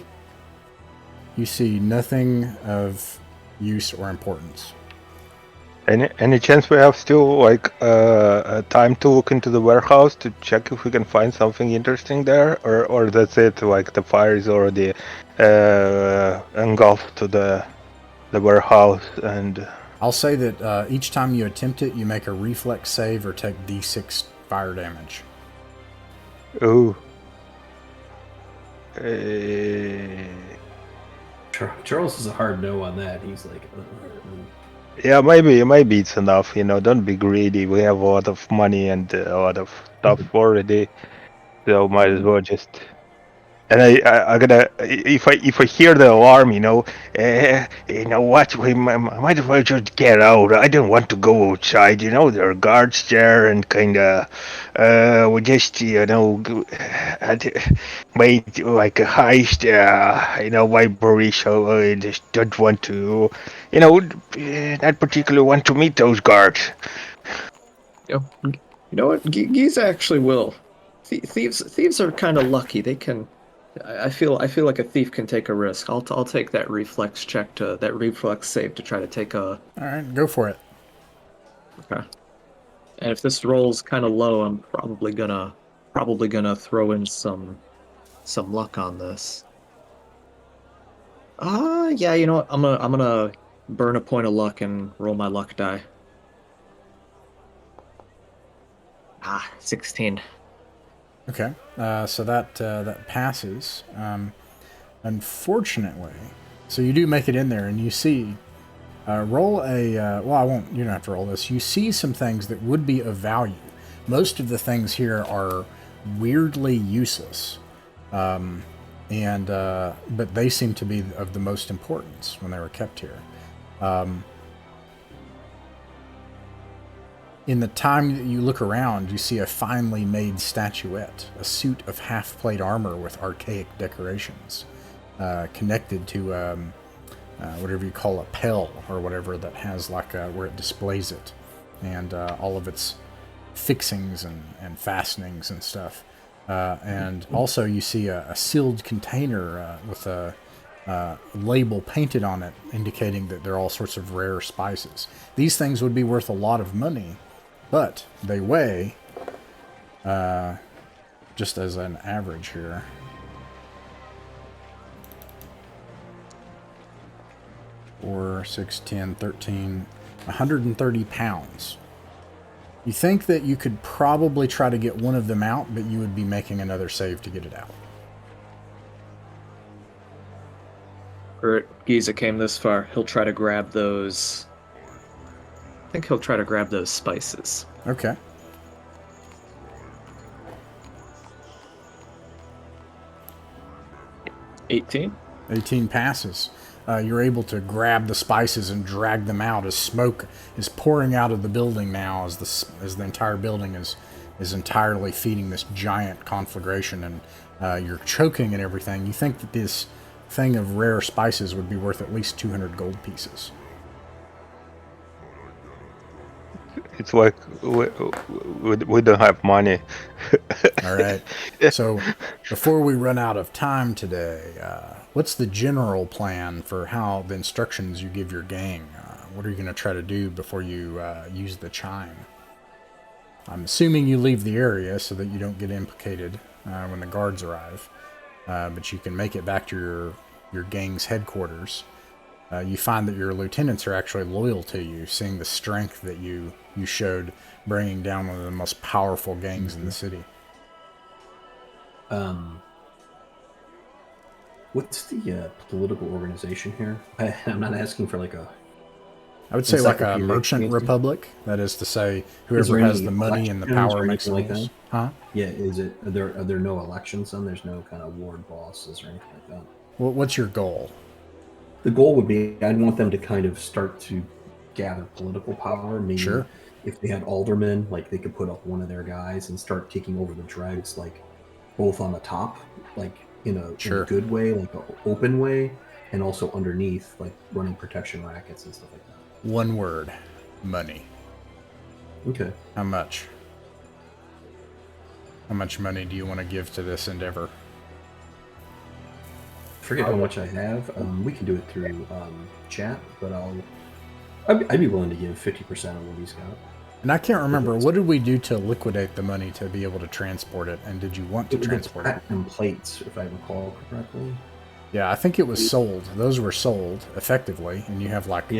A: You see nothing of use or importance.
B: Any chance we have still like time to look into the warehouse to check if we can find something interesting there, or that's it? Like the fire is already engulfed to the warehouse, and
A: I'll say that each time you attempt it, you make a reflex save or take d6 fire damage.
B: ooh.
D: Charles is a hard no on that. He's like,
B: Yeah, maybe it's enough. Don't be greedy. We have a lot of money and a lot of stuff already, so might as well just. And I gotta, if I hear the alarm, you know what, we might as well just get out. I don't want to go outside. There are guards there, and kinda, we just, made like a heist, library. So I just don't want to, not particularly want to meet those guards.
C: You know what? Geese actually will. Thieves are kind of lucky. They can. I feel like a thief can take a risk. I'll take that reflex save to try to take a.
A: All right, go for it.
C: Okay. And if this roll's kind of low, I'm probably gonna probably gonna throw in some luck on this. Yeah, you know what? I'm gonna burn a point of luck and roll my luck die. 16.
A: Okay, so that passes. Unfortunately, so you do make it in there, and you see. Roll a. Well, I won't. You don't have to roll this. You see some things that would be of value. Most of the things here are weirdly useless, but they seem to be of the most importance when they were kept here. In the time that you look around, you see a finely made statuette, a suit of half-plate armor with archaic decorations, connected to whatever you call a pell or whatever that has like where it displays it, and all of its fixings and fastenings and stuff. And also you see a sealed container with a label painted on it indicating that they're all sorts of rare spices. These things would be worth a lot of money, but they weigh, just as an average here, 4, 6, 10, 13, 130 pounds. You think that you could probably try to get one of them out, but you would be making another save to get it out.
C: Giza came this far. He'll try to grab those. I think he'll try to grab those spices.
A: Okay.
C: $18.
A: 18 passes. You're able to grab the spices and drag them out as smoke is pouring out of the building now, as the entire building is entirely feeding this giant conflagration, and you're choking and everything. You think that this thing of rare spices would be worth at least 200 gold pieces.
B: It's like we don't have money.
A: All right. So before we run out of time today, what's the general plan for how the instructions you give your gang? What are you going to try to do before you use the chime? I'm assuming you leave the area so that you don't get implicated when the guards arrive, but you can make it back to your gang's headquarters. You find that your lieutenants are actually loyal to you, seeing the strength that you showed bringing down one of the most powerful gangs in the city.
D: What's the political organization here? I'm not asking for like a...
A: I would say like a merchant republic. That is to say, whoever has the money and the power makes the rules. Huh?
D: Yeah, are there no elections then? There's no kind of ward bosses or anything like that?
A: Well, what's your goal?
D: The goal would be, I'd want them to kind of start to gather political power. Maybe
A: Sure.
D: If they had aldermen, like they could put up one of their guys and start taking over the dregs, like both on the top, like in a good way, like an open way, and also underneath, like running protection rackets and stuff like that.
A: One word: money.
D: Okay.
A: How much? How much money do you want to give to this endeavor?
D: Forget how much I have. We can do it through chat, but I'd be willing to give 50% of what he's got.
A: And I can't remember, what did we do to liquidate the money to be able to transport it? And did you want to transport it?
D: Platinum plates, if I recall correctly.
A: Yeah, I think it was sold. Those were sold effectively, and you have like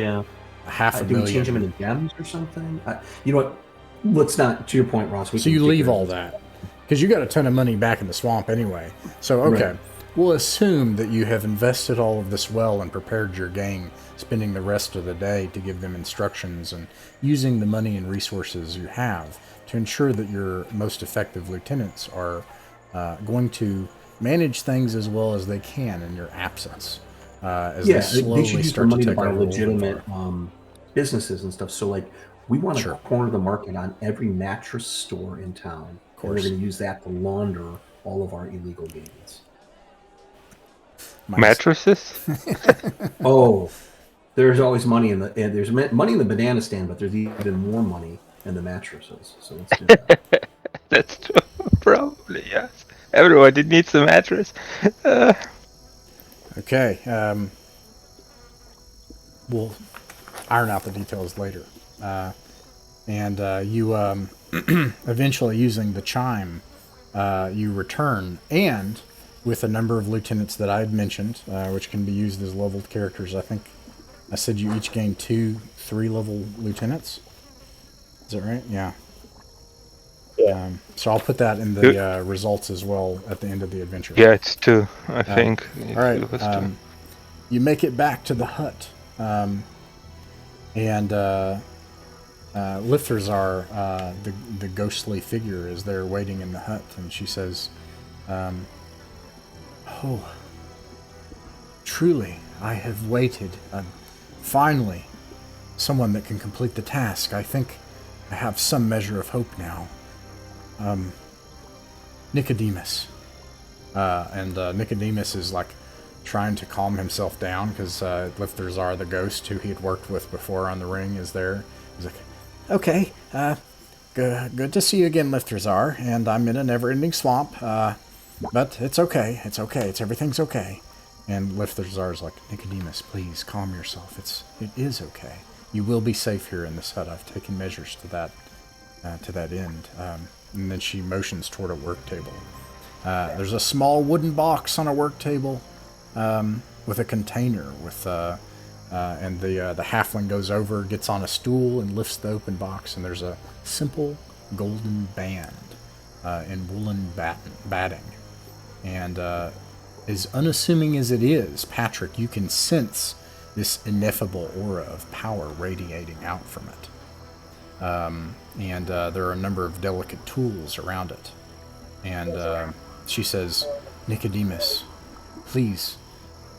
A: half a
D: Do
A: million.
D: we change them into gems or something? You know what? Let's not. To your point, Ross.
A: So you leave all that because you got a ton of money back in the swamp anyway. So okay. Right. We'll assume that you have invested all of this well and prepared your gang, spending the rest of the day to give them instructions and using the money and resources you have to ensure that your most effective lieutenants are going to manage things as well as they can in your absence. As they slowly
D: should use
A: start
D: the money
A: to take
D: to buy
A: over
D: legitimate businesses and stuff. So like we want to corner the market on every mattress store in town. Of course. And we're going to use that to launder all of our illegal gains.
B: Mattresses?
D: Oh, there's always money in there's money in the banana stand, but there's even more money in the mattresses. So let's do that.
B: That's true. Probably, yes. Everybody needs a mattress.
A: Okay. We'll iron out the details later. You eventually, using the chime, you return, and with a number of lieutenants that I had mentioned, which can be used as leveled characters. I think I said you each gain 2 3-level lieutenants. Is that right? Yeah. So I'll put that in the results as well at the end of the adventure.
B: Yeah, it's 2, I think.
A: All right. You make it back to the hut, and Lithrazar, the ghostly figure, is there waiting in the hut, and she says, "Oh, truly, I have waited. Finally, someone that can complete the task. I think I have some measure of hope now. Nicodemus." And Nicodemus is like trying to calm himself down because Lithrazar, the ghost who he had worked with before on the ring, is there. He's like, "Okay, good to see you again, Lithrazar, and I'm in a never-ending swamp, but it's okay, everything's okay." And Lithrazar's like, "Nicodemus, please calm yourself, it is okay. You will be safe here in this hut. I've taken measures to that end." And then she motions toward a work table. There's a small wooden box on a work table with a container with and the halfling goes over, gets on a stool, and lifts the open box, and there's a simple golden band in woolen batting. And as unassuming as it is, Patrick, you can sense this ineffable aura of power radiating out from it. And there are a number of delicate tools around it. And she says, "Nicodemus, please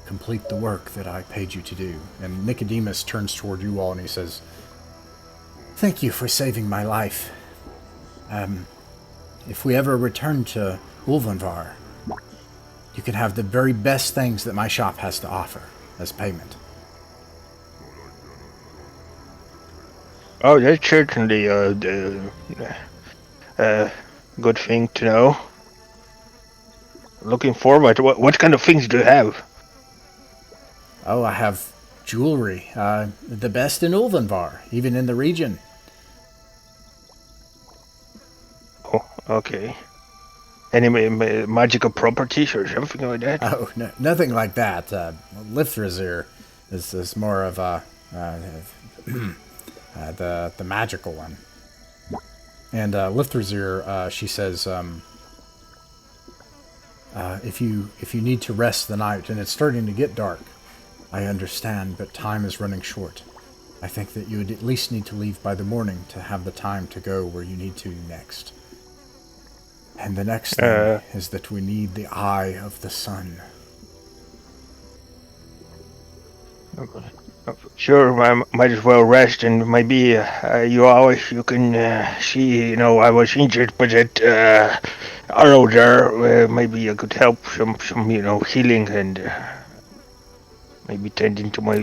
A: complete the work that I paid you to do." And Nicodemus turns toward you all and he says, "Thank you for saving my life. If we ever return to Ulvenvar, you can have the very best things that my shop has to offer as payment."
B: Oh, that's certainly a good thing to know. Looking forward. What kind of things do you have?
A: "Oh, I have jewelry, the best in Ulvenvar, even in the region."
B: Oh, okay. Any magical properties or something like that?
A: "Oh, no, nothing like that. Lithrazir is more of a the magical one." And Lithrazir, she says, if you need to rest the night, and it's starting to get dark, I understand, but time is running short. I think that you would at least need to leave by the morning to have the time to go where you need to next. And the next thing is that we need the eye of the sun."
B: Sure, I might as well rest, and maybe you can see. I was injured by that arrow there. Maybe I could help some healing and maybe tending to my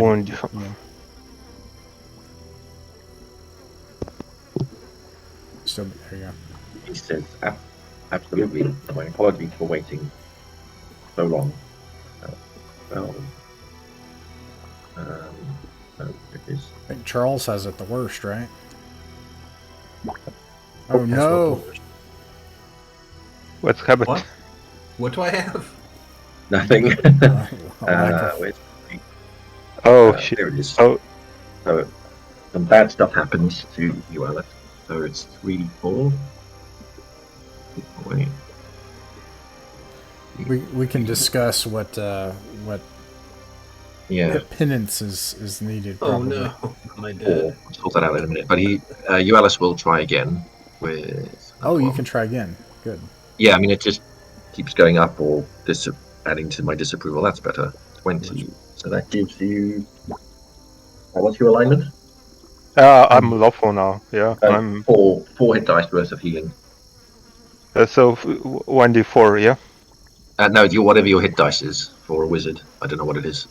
B: wound.
A: Yeah. So there you go.
E: He says, "Absolutely. My apologies for waiting so long." It is.
A: I think Charles has it the worst, right? Oh no!
B: What's happened?
D: What do I have?
E: Nothing. Wait.
B: Shit.
E: There it is.
B: Oh.
E: So some bad stuff happens to you, Alex. So it's 3-4. Wait.
A: We can discuss what penance is needed. Probably.
D: Oh no, my dad.
E: I'll sort that out in a minute. But Alice will try again with.
A: Oh, you can try again. Good.
E: Yeah, I mean it just keeps going up, or adding to my disapproval. That's better. 20. So that gives you. What's your alignment?
B: I'm lawful now. Yeah, I'm
E: 4 hit dice worth of healing.
B: So 1d4. Yeah.
E: No, whatever your hit dice is for a wizard. I don't know what it is.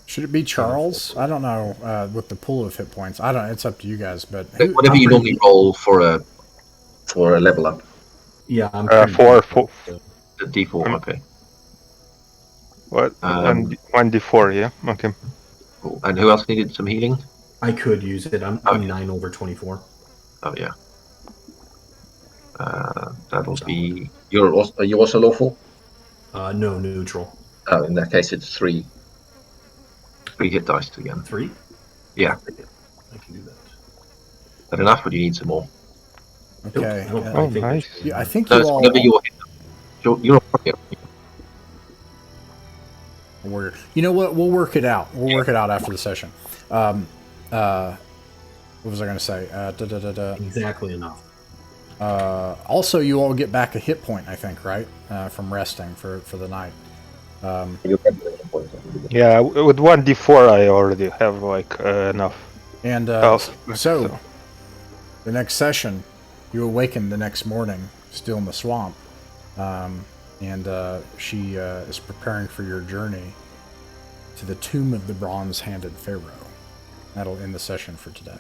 A: Should it be Charles? I don't know. With the pool of hit points, I don't. It's up to you guys. But
E: whatever you normally roll for a level up.
D: Yeah, I'm
B: 4.
E: The D4. Okay.
B: What? 1d4. Yeah. Okay.
E: Cool. And who else needed some healing?
D: I could use it. I'm 9 over 24.
E: Oh yeah. That'll be. Are you also lawful?
D: No, neutral.
E: Oh, in that case, it's 3 hit dice again.
D: 3?
E: Yeah.
D: I can do that.
E: That enough, or do you need some more?
A: Okay.
D: Nope, I
B: Oh,
D: think
B: nice.
D: that's-
A: Yeah, I think
E: No,
A: you
E: it's
A: all.
E: whatever your your
A: Warrior. You know what? We'll work it out. We'll work it out after the session. What was I going to say?
D: exactly enough.
A: Also, you all get back a hit point, I think, right? From resting for the night.
B: Yeah, with 1d4 I already have like enough
A: And
B: health.
A: so, the next session, you awaken the next morning, still in the swamp, and she is preparing for your journey to the tomb of the bronze-handed pharaoh. That'll end the session for today.